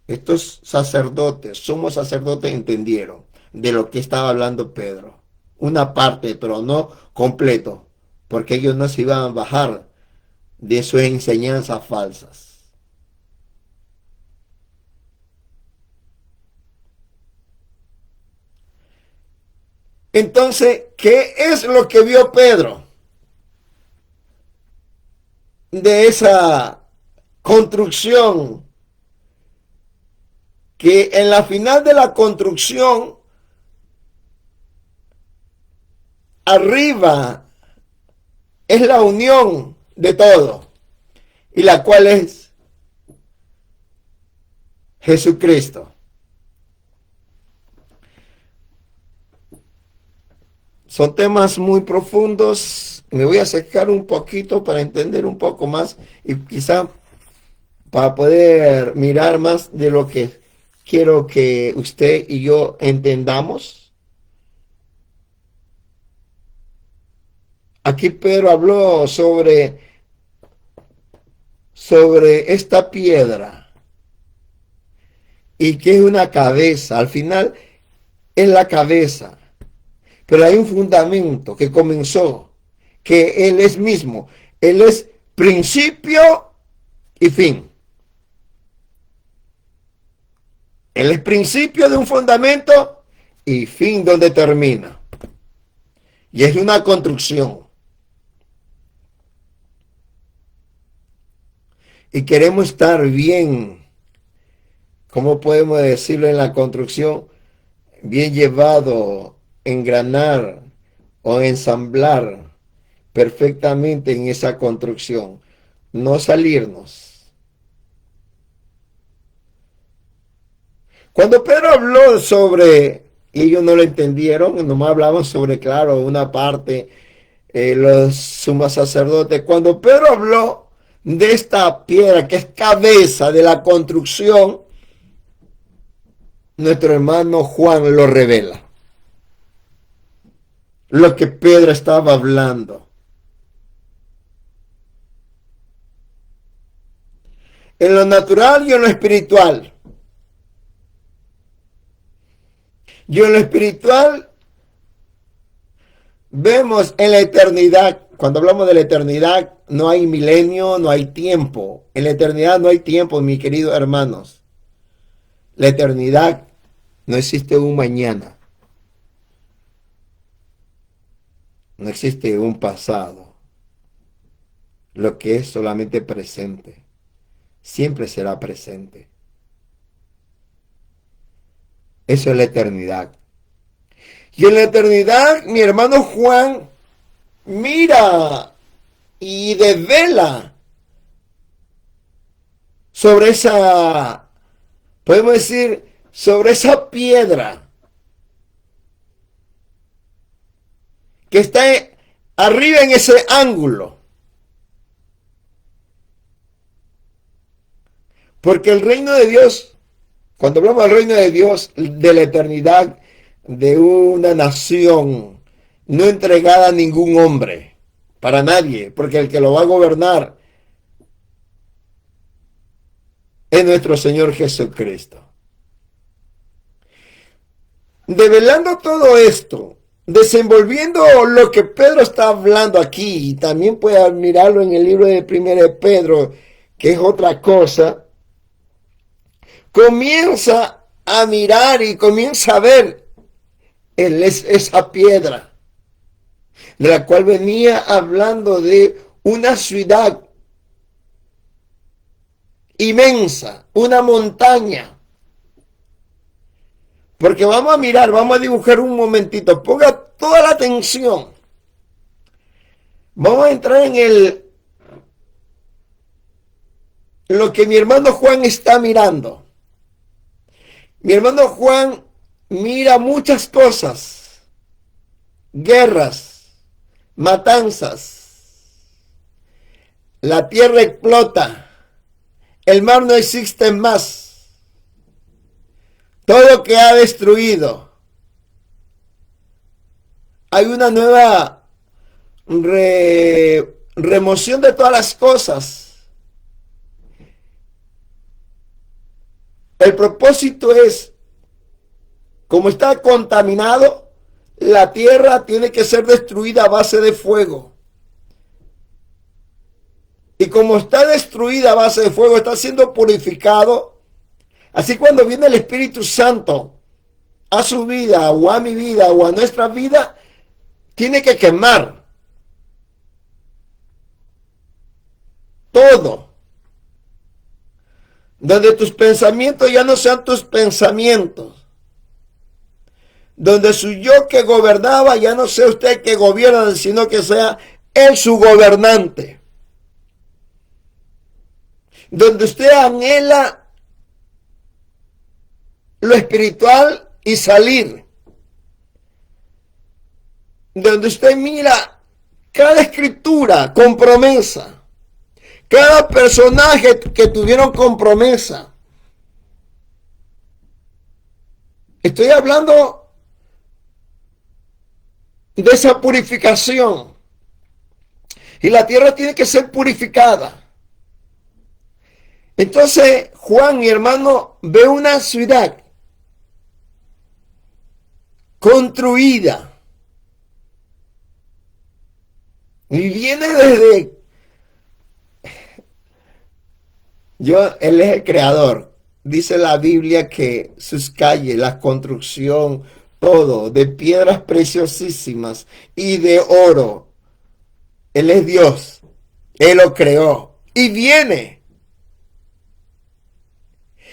Estos sacerdotes, sumos sacerdotes, entendieron de lo que estaba hablando Pedro. Una parte, pero no completo, porque ellos no se iban a bajar de sus enseñanzas falsas. Entonces, ¿qué es lo que vio Pedro de esa construcción? Que en la final de la construcción, arriba es la unión de todo, y la cual es Jesucristo. Son temas muy profundos. Me voy a acercar un poquito para entender un poco más y quizá para poder mirar más de lo que quiero que usted y yo entendamos. Aquí Pedro habló sobre esta piedra y que es una cabeza. Al final es la cabeza. Pero hay un fundamento que comenzó, que Él es mismo. Él es principio y fin. Él es principio de un fundamento y fin donde termina. Y es una construcción. Y queremos estar bien, ¿cómo podemos decirlo en la construcción? Bien llevado, engranar o ensamblar perfectamente en esa construcción. No salirnos. Cuando Pedro habló sobre, y ellos no lo entendieron, nomás hablaban sobre, claro, una parte, los sumos sacerdotes. Cuando Pedro habló de esta piedra que es cabeza de la construcción, nuestro hermano Juan lo revela. Lo que Pedro estaba hablando. En lo natural y en lo espiritual. Y en lo espiritual vemos en la eternidad. Cuando hablamos de la eternidad, no hay milenio, no hay tiempo. En la eternidad no hay tiempo, mis queridos hermanos. La eternidad no existe un mañana. No existe un pasado. Lo que es solamente presente. Siempre será presente. Eso es la eternidad. Y en la eternidad, mi hermano Juan mira y desvela sobre esa, podemos decir, sobre esa piedra que está arriba en ese ángulo. Porque el reino de Dios, cuando hablamos del reino de Dios, de la eternidad, de una nación no entregada a ningún hombre, para nadie, porque el que lo va a gobernar es nuestro Señor Jesucristo. Develando todo esto, desenvolviendo lo que Pedro está hablando aquí, y también puede mirarlo en el libro de Primera de Pedro, que es otra cosa, comienza a mirar y comienza a ver esa piedra, de la cual venía hablando de una ciudad inmensa, una montaña. Porque vamos a mirar, vamos a dibujar un momentito, ponga toda la atención. Vamos a entrar en lo que mi hermano Juan está mirando. Mi hermano Juan mira muchas cosas, guerras, matanzas, la tierra explota, el mar no existe más, todo lo que ha destruido. Hay una nueva remoción de todas las cosas. El propósito es, como está contaminado, la tierra tiene que ser destruida a base de fuego. Y como está destruida a base de fuego, está siendo purificado. Así cuando viene el Espíritu Santo a su vida, o a mi vida, o a nuestra vida, tiene que quemar todo. Donde tus pensamientos ya no sean tus pensamientos. Donde su yo que gobernaba ya no sea usted que gobierna, sino que sea él su gobernante. Donde usted anhela lo espiritual y salir. Donde usted mira cada escritura con promesa. Cada personaje que tuvieron con promesa. Estoy hablando de esa purificación. Y la tierra tiene que ser purificada. Entonces, Juan, mi hermano, ve una ciudad construida. Y viene desde... Él es el creador. Dice la Biblia que sus calles, la construcción, todo, de piedras preciosísimas y de oro. Él es Dios. Él lo creó. Y viene.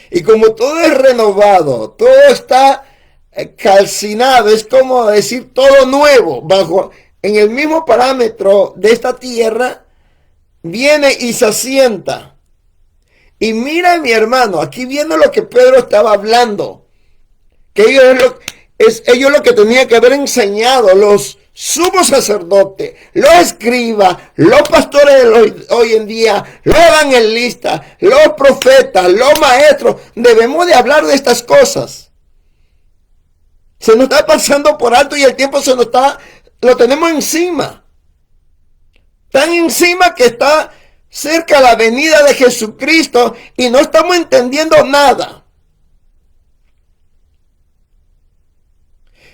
Y como todo es renovado, todo está calcinado, es como decir todo nuevo, en el mismo parámetro de esta tierra, viene y se asienta. Y mira, mi hermano, aquí viendo lo que Pedro estaba hablando, que ellos lo que tenían que haber enseñado, los sumos sacerdotes, los escribas, los pastores de hoy en día, los evangelistas, los profetas, los maestros, debemos de hablar de estas cosas. Se nos está pasando por alto y el tiempo lo tenemos encima. Tan encima que está cerca la venida de Jesucristo y no estamos entendiendo nada.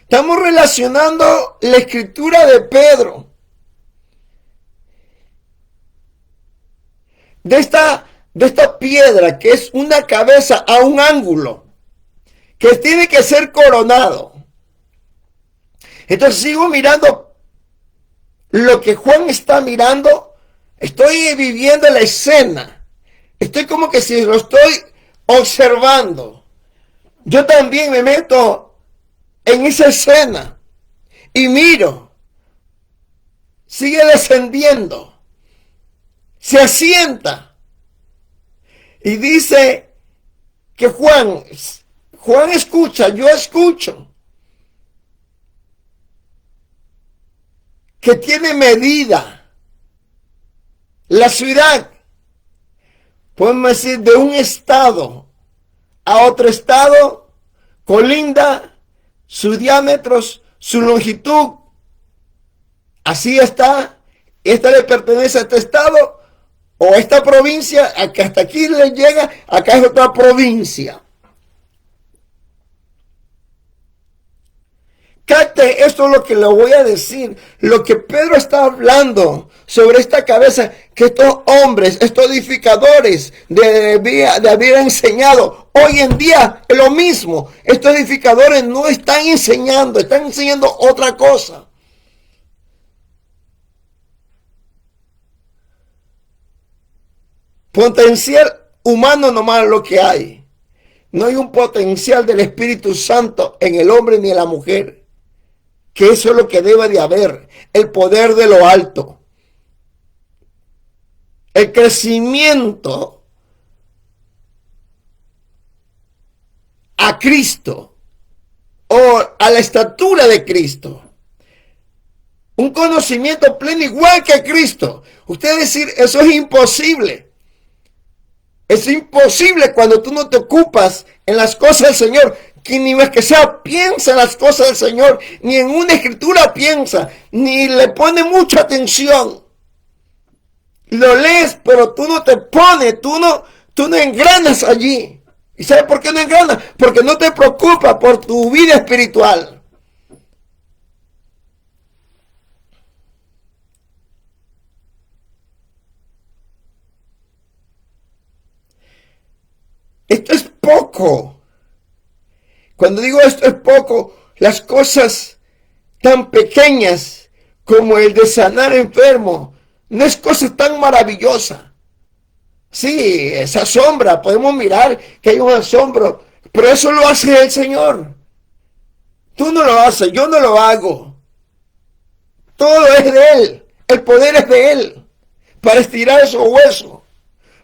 Estamos relacionando la escritura de Pedro, de esta piedra que es una cabeza a un ángulo, que tiene que ser coronado. Entonces sigo mirando lo que Juan está mirando. Estoy viviendo la escena. Estoy como que si lo estoy observando. Yo también me meto en esa escena y miro. Sigue descendiendo. Se asienta. Y dice que Juan escucha, yo escucho. Que tiene medida. La ciudad, podemos decir, de un estado a otro estado, colinda, sus diámetros, su longitud. Así está. Esta le pertenece a este estado o a esta provincia, a que hasta aquí le llega, acá es otra provincia. Cada Note esto es lo que le voy a decir. Lo que Pedro está hablando sobre esta cabeza, que estos hombres, estos edificadores de haber enseñado, hoy en día es lo mismo. Estos edificadores no están enseñando otra cosa. Potencial humano nomás es lo que hay. No hay un potencial del Espíritu Santo en el hombre ni en la mujer. Que eso es lo que debe de haber. El poder de lo alto. El crecimiento a Cristo. O a la estatura de Cristo. Un conocimiento pleno igual que Cristo. Usted decir, eso es imposible. Es imposible cuando tú no te ocupas en las cosas del Señor, que ni más que sea piensa en las cosas del Señor, ni en una escritura piensa, ni le pone mucha atención. Lo lees, pero tú no te pones, tú no engranas allí. ¿Y sabes por qué no engranas? Porque no te preocupas por tu vida espiritual. Esto es poco. Cuando digo esto es poco, las cosas tan pequeñas como el de sanar enfermo, no es cosa tan maravillosa. Sí, esa asombra, podemos mirar que hay un asombro, pero eso lo hace el Señor. Tú no lo haces, yo no lo hago. Todo es de Él, el poder es de Él, para estirar esos huesos,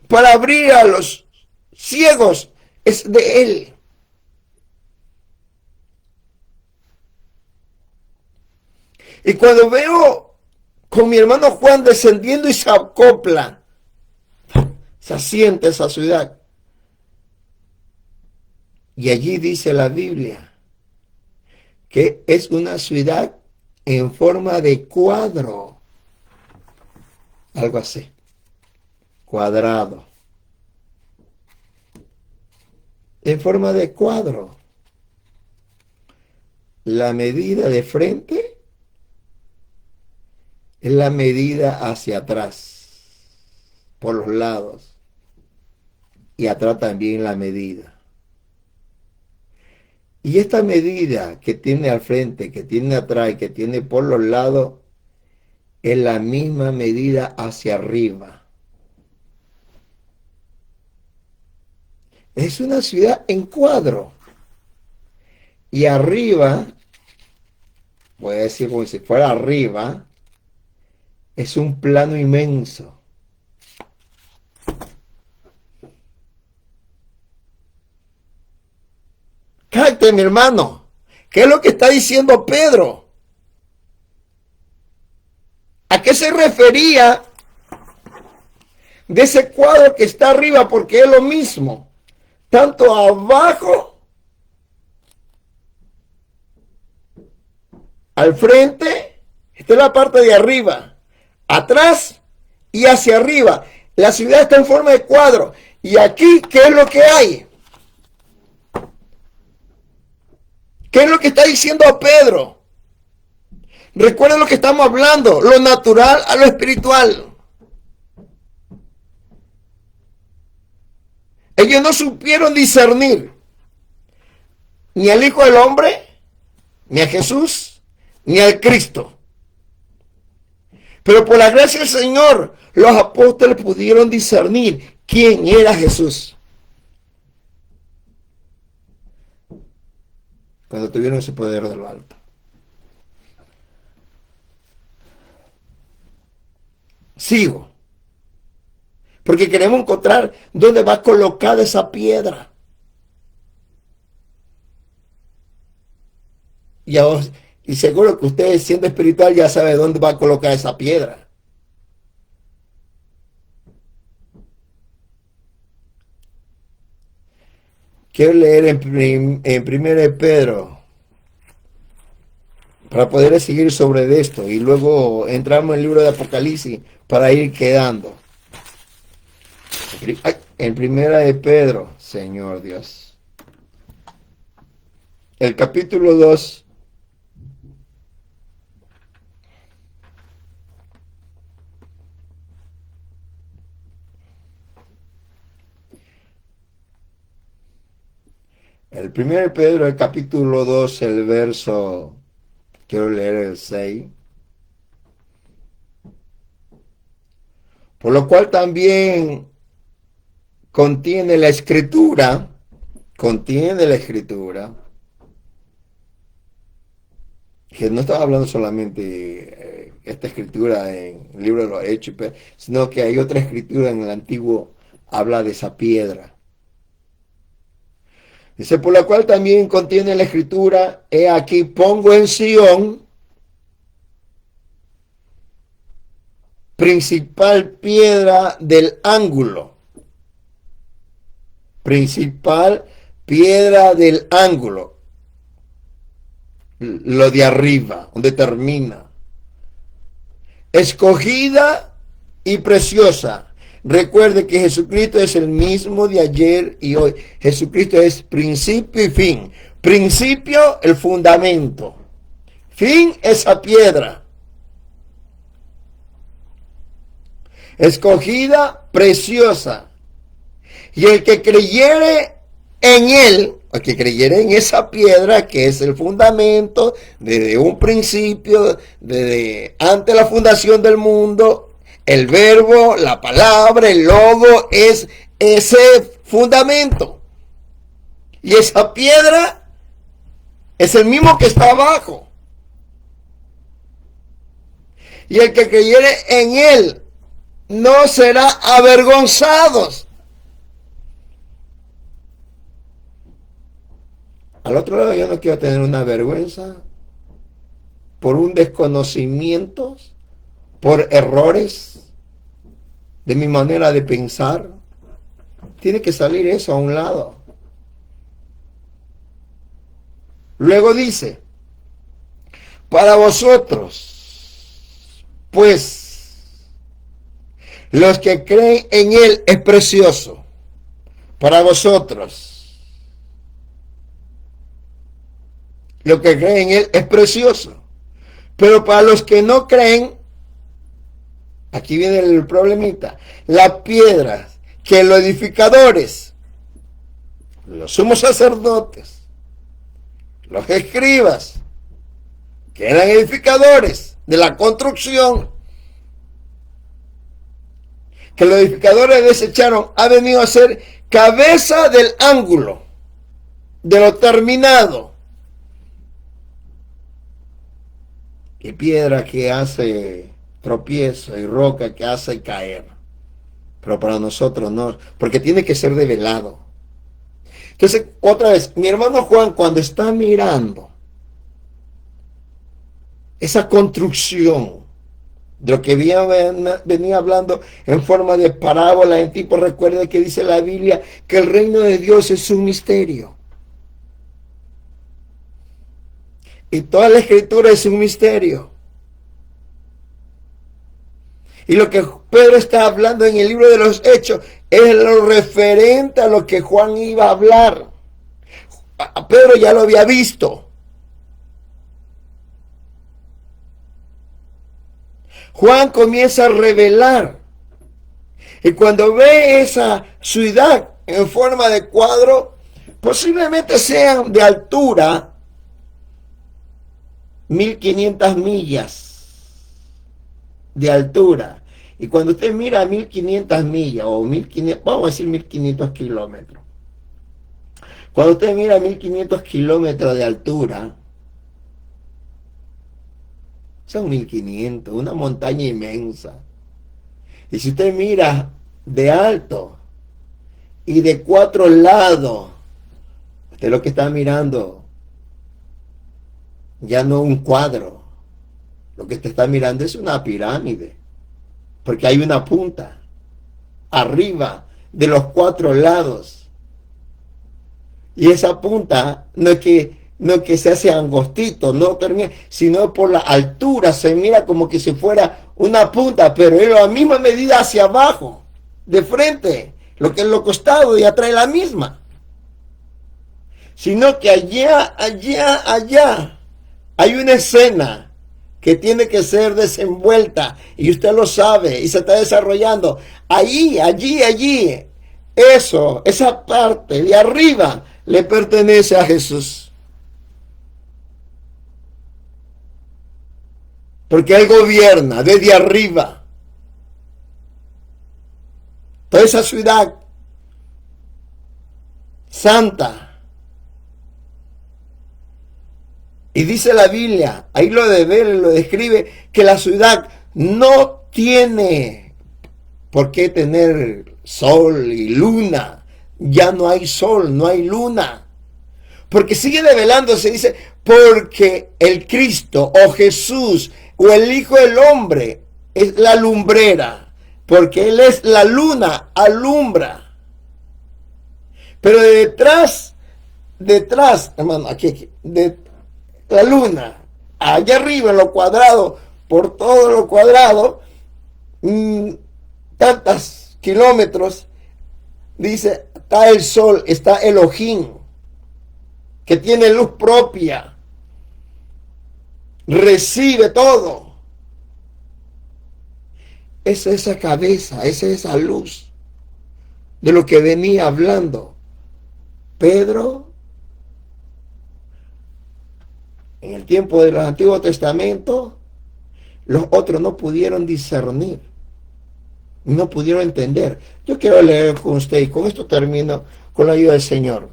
para abrir a los ciegos, es de Él. Y cuando veo con mi hermano Juan descendiendo y se acopla, se asienta esa ciudad. Y allí dice la Biblia que es una ciudad en forma de cuadro. Algo así. Cuadrado. En forma de cuadro. La medida de frente es la medida hacia atrás, por los lados, y atrás también la medida. Y esta medida que tiene al frente, que tiene atrás y que tiene por los lados, es la misma medida hacia arriba. Es una ciudad en cuadro. Y arriba, voy a decir como si fuera arriba, es un plano inmenso. Cállate, mi hermano. ¿Qué es lo que está diciendo Pedro? ¿A qué se refería de ese cuadro que está arriba? Porque es lo mismo. Tanto abajo, al frente, esta es la parte de arriba, atrás y hacia arriba. La ciudad está en forma de cuadro. Y aquí, ¿qué es lo que hay? ¿Qué es lo que está diciendo Pedro? Recuerden lo que estamos hablando, lo natural a lo espiritual. Ellos no supieron discernir ni al Hijo del Hombre, ni a Jesús, ni al Cristo. Pero por la gracia del Señor, los apóstoles pudieron discernir quién era Jesús. Cuando tuvieron ese poder de lo alto. Sigo. Porque queremos encontrar dónde va colocada esa piedra. Y seguro que usted, siendo espiritual, ya sabe dónde va a colocar esa piedra. Quiero leer en 1 de Pedro para poder seguir sobre esto y luego entramos en el libro de Apocalipsis para ir quedando. En 1 de Pedro, Señor Dios. El capítulo 2 El 1 Pedro, el capítulo 2, el verso, quiero leer el 6. Por lo cual también contiene la escritura, que no estaba hablando solamente esta escritura en el libro de los Hechos, sino que hay otra escritura en el Antiguo, habla de esa piedra. Dice, por la cual también contiene la escritura, he aquí pongo en Sión principal piedra del ángulo. Principal piedra del ángulo. Lo de arriba, donde termina. Escogida y preciosa. Recuerde que Jesucristo es el mismo de ayer y hoy. Jesucristo es principio y fin. Principio, el fundamento. Fin, esa piedra. Escogida, preciosa. Y el que creyere en él, el que creyere en esa piedra que es el fundamento, desde un principio, desde antes de la fundación del mundo, el verbo, la palabra, el logo es ese fundamento. Y esa piedra es el mismo que está abajo. Y el que creyere en él no será avergonzado. Al otro lado, yo no quiero tener una vergüenza por un desconocimiento, por errores de mi manera de pensar. Tiene que salir eso a un lado. Luego dice, para vosotros, pues, los que creen en él es precioso. Para vosotros. Lo que creen en él es precioso. Pero para los que no creen, aquí viene el problemita. Las piedras que los edificadores, los sumos sacerdotes, los escribas, que eran edificadores de la construcción, que los edificadores desecharon, ha venido a ser cabeza del ángulo, de lo terminado. Y piedra que hace tropiezo y roca que hace caer. Pero para nosotros no, porque tiene que ser develado. Entonces, otra vez, mi hermano Juan, cuando está mirando esa construcción de lo que venía hablando en forma de parábola, en tipo, recuerda que dice la Biblia que el reino de Dios es un misterio. Y toda la escritura es un misterio. Y lo que Pedro está hablando en el libro de los Hechos es lo referente a lo que Juan iba a hablar. Pedro ya lo había visto. Juan comienza a revelar. Y cuando ve esa ciudad en forma de cuadro, posiblemente sean de altura 1500 millas de altura. Y cuando usted mira 1500 millas o 1500, vamos a decir 1500 kilómetros. Cuando usted mira 1500 kilómetros de altura, son 1500, una montaña inmensa. Y si usted mira de alto y de 4 lados, usted lo que está mirando ya no un cuadro, lo que te está mirando es una pirámide, porque hay una punta arriba de los 4 lados, y esa punta no es que se hace angostito, no termina, sino por la altura se mira como que si fuera una punta, pero es la misma medida hacia abajo, de frente, lo que es lo costado y atrás la misma, sino que allá hay una escena que tiene que ser desenvuelta y usted lo sabe y se está desarrollando. Allí, eso, esa parte de arriba, le pertenece a Jesús. Porque Él gobierna desde arriba toda esa ciudad santa. Y dice la Biblia, ahí lo describe, que la ciudad no tiene por qué tener sol y luna. Ya no hay sol, no hay luna. Porque sigue develándose, dice, porque el Cristo o Jesús o el Hijo del Hombre es la lumbrera. Porque Él es la luna, alumbra. Pero detrás, hermano, aquí, de la luna, allá arriba en lo cuadrado, por todo lo cuadrado, tantos kilómetros, dice, está el sol, está Elohim, que tiene luz propia, recibe todo. Es esa cabeza, es esa luz de lo que venía hablando Pedro en el tiempo del Antiguo Testamento. Los otros no pudieron discernir, no pudieron entender. Yo quiero leer con usted, y con esto termino con la ayuda del Señor.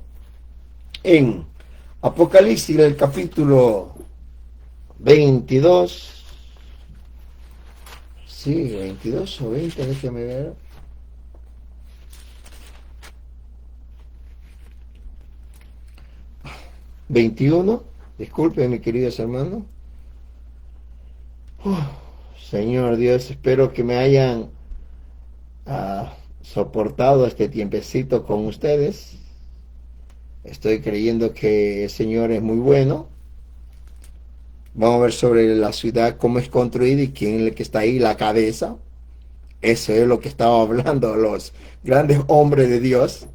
En Apocalipsis, el capítulo 22, sí, 22 o 20, déjeme ver. ...21... disculpen, mis queridos hermanos. Señor Dios, espero que me hayan soportado este tiempecito con ustedes. Estoy creyendo que el Señor es muy bueno. Vamos a ver sobre la ciudad, cómo es construida y quién es el que está ahí, la cabeza. Eso es lo que estaba hablando los grandes hombres de Dios.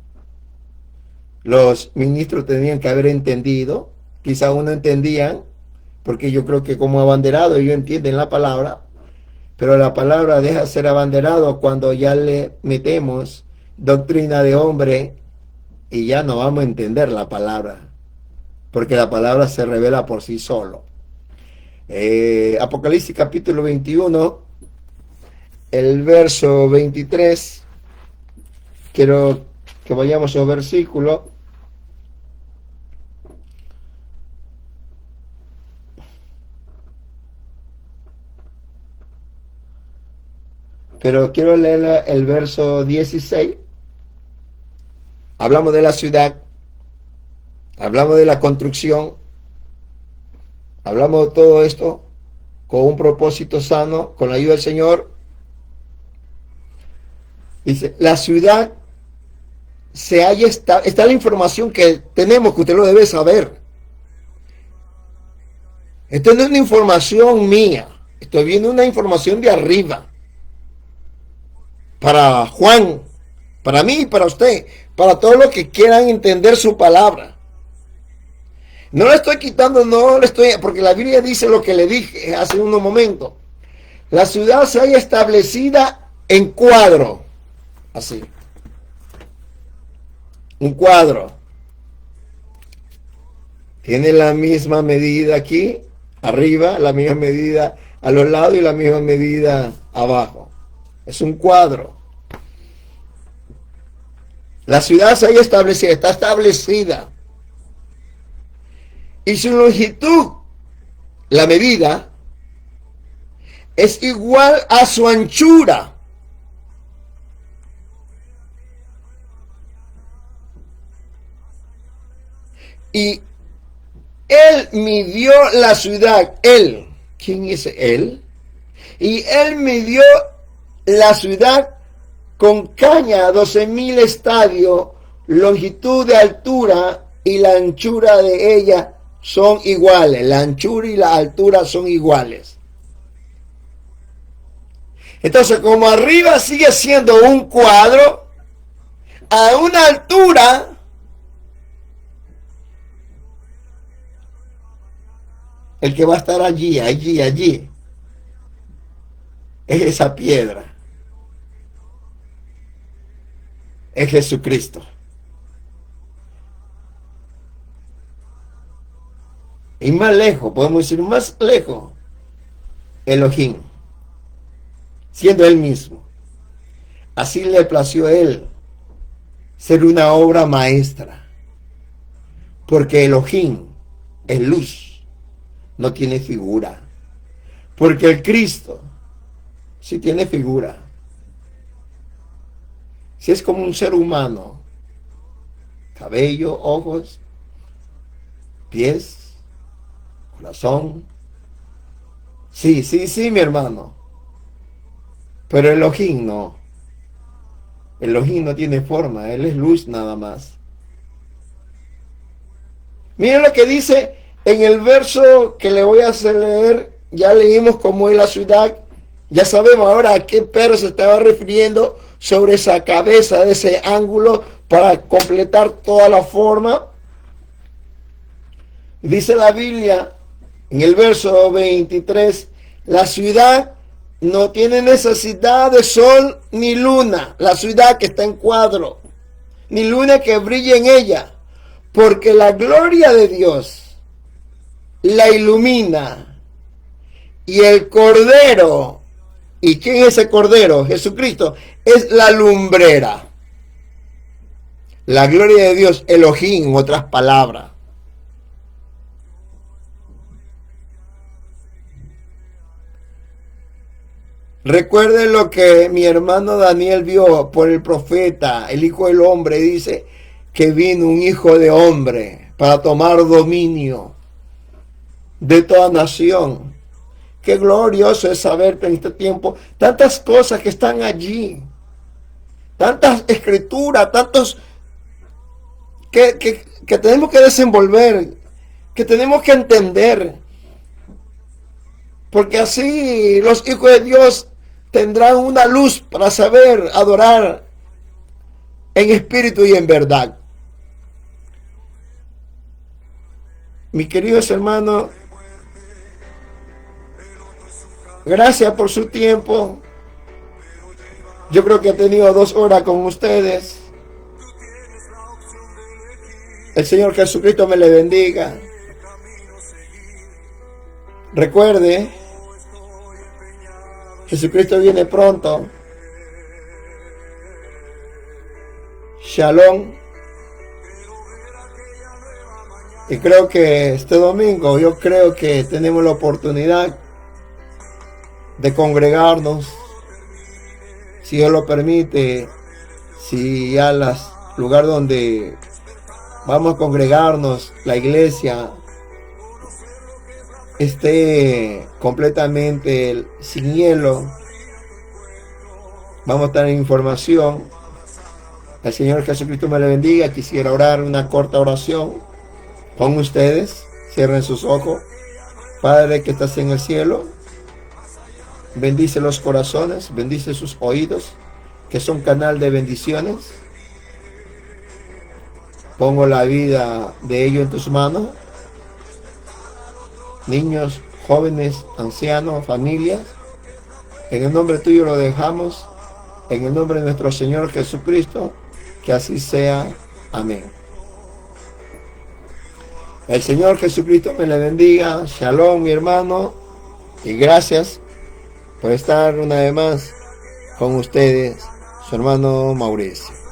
Los ministros tenían que haber entendido. Quizá uno entendían, porque yo creo que como abanderado ellos entienden la palabra, pero la palabra deja de ser abanderado cuando ya le metemos doctrina de hombre y ya no vamos a entender la palabra, porque la palabra se revela por sí solo. Apocalipsis capítulo 21, el verso 23, quiero que vayamos al versículo. Pero quiero leer el verso 16. Hablamos de la ciudad, hablamos de la construcción, hablamos de todo esto con un propósito sano, con la ayuda del Señor. Dice, la ciudad se halla, está la información que tenemos, que usted lo debe saber. Esto no es una información mía, estoy viendo una información de arriba. Para Juan, para mí y para usted, para todos los que quieran entender su palabra. No le estoy quitando, no le estoy, porque la Biblia dice lo que le dije hace unos momentos. La ciudad se halla establecida en cuadro, así. Un cuadro. Tiene la misma medida aquí, arriba, la misma medida a los lados y la misma medida abajo. Es un cuadro. La ciudad se halla establecida, está establecida. Y su longitud, la medida, es igual a su anchura. Y él midió la ciudad. Él. ¿Quién es él? Y él midió la ciudad con caña 12,000 estadios, longitud de altura y la anchura de ella son iguales. La anchura y la altura son iguales. Entonces, como arriba sigue siendo un cuadro, a una altura el que va a estar allí, es esa piedra. Es Jesucristo. Y más lejos, podemos decir más lejos, Elohim, siendo él mismo. Así le plació a él ser una obra maestra, porque Elohim es luz, no tiene figura, porque el Cristo sí tiene figura. Si es como un ser humano, cabello, ojos, pies, corazón. Sí, sí, sí, mi hermano. Pero Elohim no. Elohim no tiene forma, él es luz nada más. Miren lo que dice en el verso que le voy a hacer leer. Ya leímos cómo es la ciudad. Ya sabemos ahora a qué perro se estaba refiriendo sobre esa cabeza de ese ángulo para completar toda la forma. Dice la Biblia en el verso 23, la ciudad no tiene necesidad de sol ni luna, la ciudad que está en cuadro, ni luna que brille en ella, porque la gloria de Dios la ilumina y el Cordero, ¿y quién es ese Cordero? Jesucristo, es la lumbrera. La gloria de Dios, Elohim, en otras palabras. Recuerden lo que mi hermano Daniel vio por el profeta, el Hijo del Hombre. Dice que vino un Hijo de Hombre para tomar dominio de toda nación. Qué glorioso es saber que en este tiempo tantas cosas que están allí, tantas escrituras, tantos que tenemos que desenvolver, que tenemos que entender, porque así los hijos de Dios tendrán una luz para saber adorar en espíritu y en verdad. Mis queridos hermanos, gracias por su tiempo. Yo creo que he tenido 2 horas con ustedes. El Señor Jesucristo me le bendiga. Recuerde, Jesucristo viene pronto. Shalom. Y creo que este domingo, yo creo que tenemos la oportunidad de congregarnos, si Dios lo permite, si al lugar donde vamos a congregarnos, la iglesia, esté completamente sin hielo, vamos a estar en información. El Señor Jesucristo me le bendiga. Quisiera orar una corta oración con ustedes. Cierren sus ojos. Padre que estás en el cielo, bendice los corazones, bendice sus oídos, que son canal de bendiciones. Pongo la vida de ellos en tus manos. Niños, jóvenes, ancianos, familias. En el nombre tuyo lo dejamos. En el nombre de nuestro Señor Jesucristo. Que así sea. Amén. El Señor Jesucristo me le bendiga. Shalom, mi hermano. Y gracias por estar una vez más con ustedes, su hermano Mauricio.